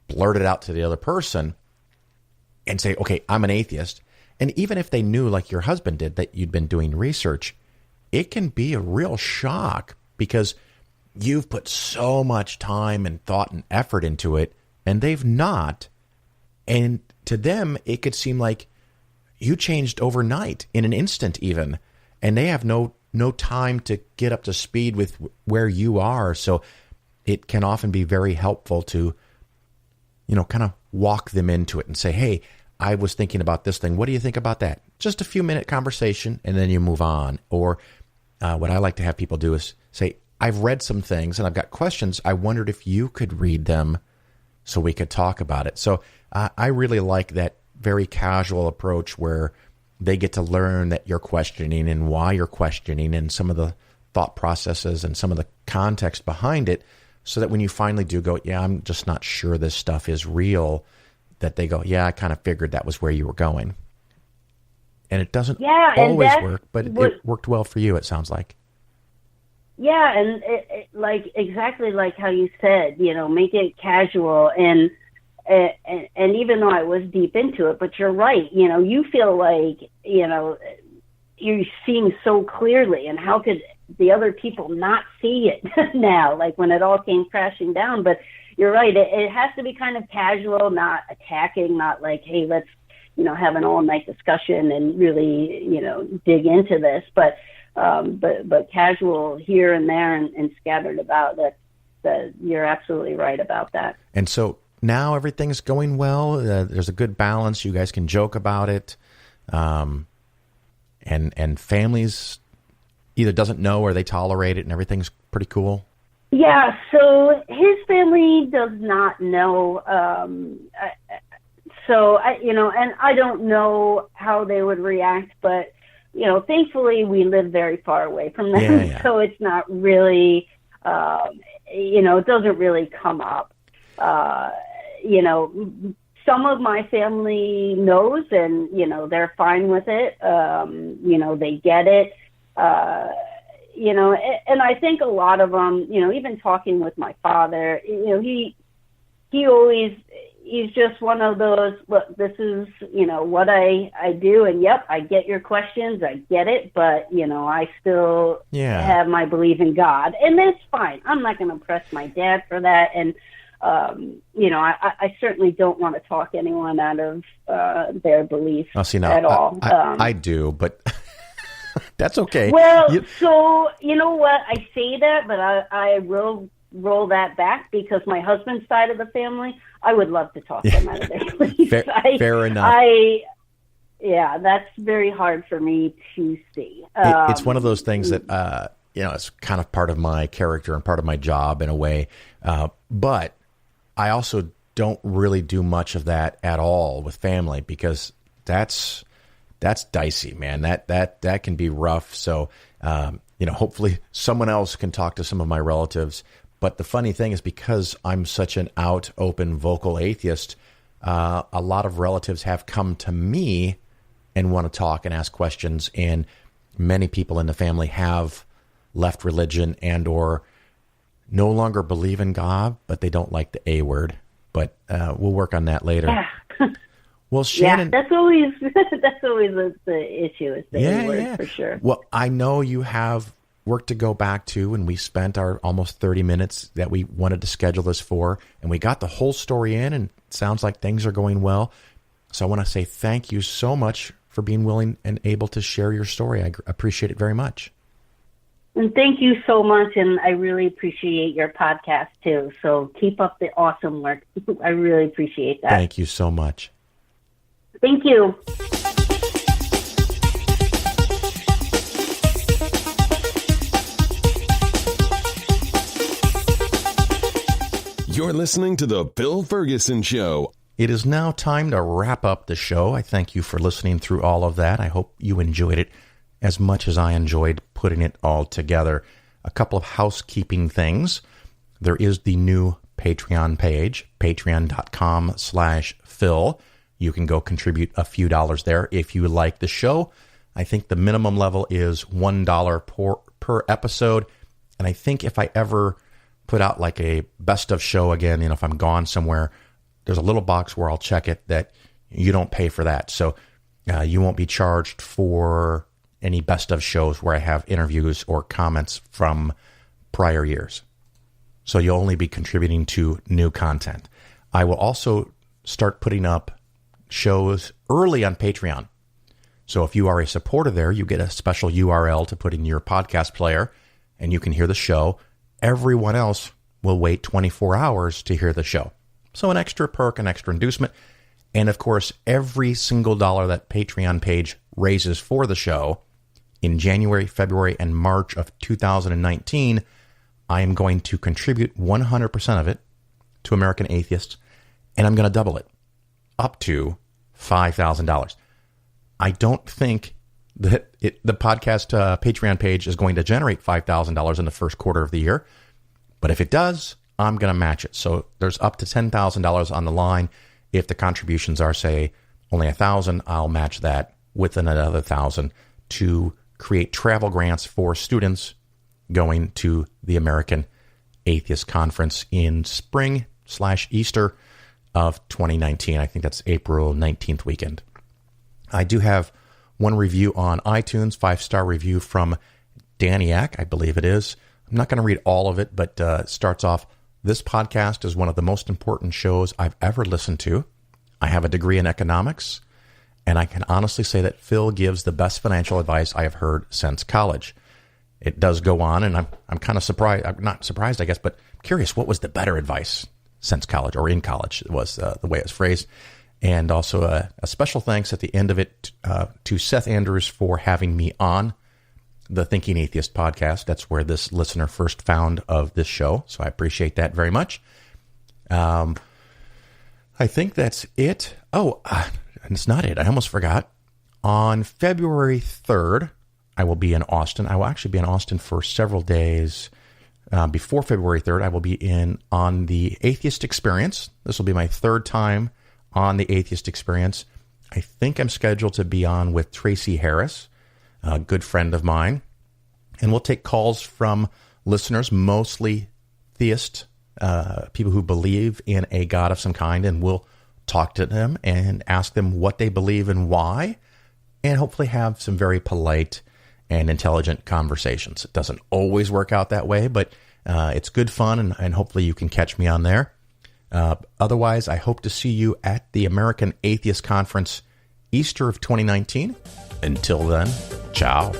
blurt it out to the other person and say, okay, I'm an atheist. And even if they knew, like your husband did, that you'd been doing research, it can be a real shock, because you've put so much time and thought and effort into it, and they've not. And to them, it could seem like you changed overnight, in an instant even, and they have no time to get up to speed with where you are. So it can often be very helpful to, kind of walk them into it and say, hey, I was thinking about this thing. What do you think about that? Just a few minute conversation, and then you move on. Or what I like to have people do is say, I've read some things and I've got questions. I wondered if you could read them so we could talk about it. So I really like that very casual approach where they get to learn that you're questioning and why you're questioning and some of the thought processes and some of the context behind it, so that when you finally do go, yeah, I'm just not sure this stuff is real, that they go, yeah, I kind of figured that was where you were going. And it doesn't always work, but it worked well for you, it sounds like. Yeah, and it, like exactly like how you said, make it casual. And even though I was deep into it, but you're right, you feel like, you're seeing so clearly, and how could the other people not see it now, like when it all came crashing down. But you're right, it has to be kind of casual, not attacking, not like, hey, let's, have an all night discussion and really, dig into this, but casual here and there and scattered about. That you're absolutely right about that. And so now everything's going well. There's a good balance. You guys can joke about it. And families either doesn't know or they tolerate it, and everything's pretty cool. Yeah, so his family does not know. So and I don't know how they would react, but thankfully we live very far away from them, yeah. So it's not really, it doesn't really come up. Some of my family knows, and they're fine with it. They get it. And I think a lot of them, even talking with my father, he always, he's just one of those, look, this is, what I do. And yep, I get your questions. I get it. But, I still have my belief in God, and that's fine. I'm not going to press my dad for that. And, I certainly don't want to talk anyone out of their belief at all. I do, but that's okay. Well, so you know what? I say that, but I will roll that back, because my husband's side of the family, I would love to talk them out of their beliefs. Fair enough. That's very hard for me to see. It's one of those things that, it's kind of part of my character and part of my job in a way. But I also don't really do much of that at all with family, because that's dicey, man. That can be rough. So, hopefully someone else can talk to some of my relatives. But the funny thing is, because I'm such an out, open, vocal atheist, a lot of relatives have come to me and want to talk and ask questions. And many people in the family have left religion and or no longer believe in God, but they don't like the A word. But we'll work on that later. Yeah. Well, Shannon, that's always the issue, is the A word, for sure. Well, I know you have work to go back to, and we spent our almost 30 minutes that we wanted to schedule this for, and we got the whole story in, and it sounds like things are going well. So I want to say thank you so much for being willing and able to share your story. I appreciate it very much. And thank you so much, and I really appreciate your podcast too. So keep up the awesome work. I really appreciate that. Thank you so much. Thank you. You're listening to The Phil Ferguson Show. It is now time to wrap up the show. I thank you for listening through all of that. I hope you enjoyed it as much as I enjoyed putting it all together. A couple of housekeeping things. There is the new Patreon page, patreon.com/Phil. You can go contribute a few dollars there if you like the show. I think the minimum level is $1 per episode. And I think if I ever put out like a best of show again, if I'm gone somewhere, there's a little box where I'll check it that you don't pay for that. So you won't be charged for any best of shows where I have interviews or comments from prior years. So you'll only be contributing to new content. I will also start putting up shows early on Patreon. So if you are a supporter there, you get a special URL to put in your podcast player, and you can hear the show. Everyone else will wait 24 hours to hear the show. So an extra perk, an extra inducement. And of course, every single dollar that Patreon page raises for the show in January, February, and March of 2019, I am going to contribute 100% of it to American Atheists, and I'm going to double it up to $5,000. I don't think that the podcast Patreon page is going to generate $5,000 in the first quarter of the year, but if it does, I'm going to match it. So there's up to $10,000 on the line. If the contributions are, say, only $1,000, I'll match that with another $1,000 to create travel grants for students going to the American Atheist Conference in spring/Easter of 2019. I think that's April 19th weekend. I do have one review on iTunes, 5-star review from Daniak, I believe it is. I'm not going to read all of it, but it starts off, "This podcast is one of the most important shows I've ever listened to. I have a degree in economics, and I can honestly say that Phil gives the best financial advice I have heard since college." It does go on, and I'm kind of surprised. I'm not surprised, I guess, but curious, what was the better advice since college or in college was the way it was phrased. And also a special thanks at the end of it to Seth Andrews for having me on the Thinking Atheist podcast. That's where this listener first found of this show, so I appreciate that very much. I think that's it. Oh, it's not it. I almost forgot. On February 3rd, I will be in Austin. I will actually be in Austin for several days. Before February 3rd, I will be on the Atheist Experience. This will be my third time on the Atheist Experience. I think I'm scheduled to be on with Tracy Harris, a good friend of mine. And we'll take calls from listeners, mostly theist, people who believe in a God of some kind, and we'll talk to them and ask them what they believe and why, and hopefully have some very polite and intelligent conversations. It doesn't always work out that way, but it's good fun, and hopefully you can catch me on there. Otherwise, I hope to see you at the American Atheist Conference, Easter of 2019. Until then, ciao.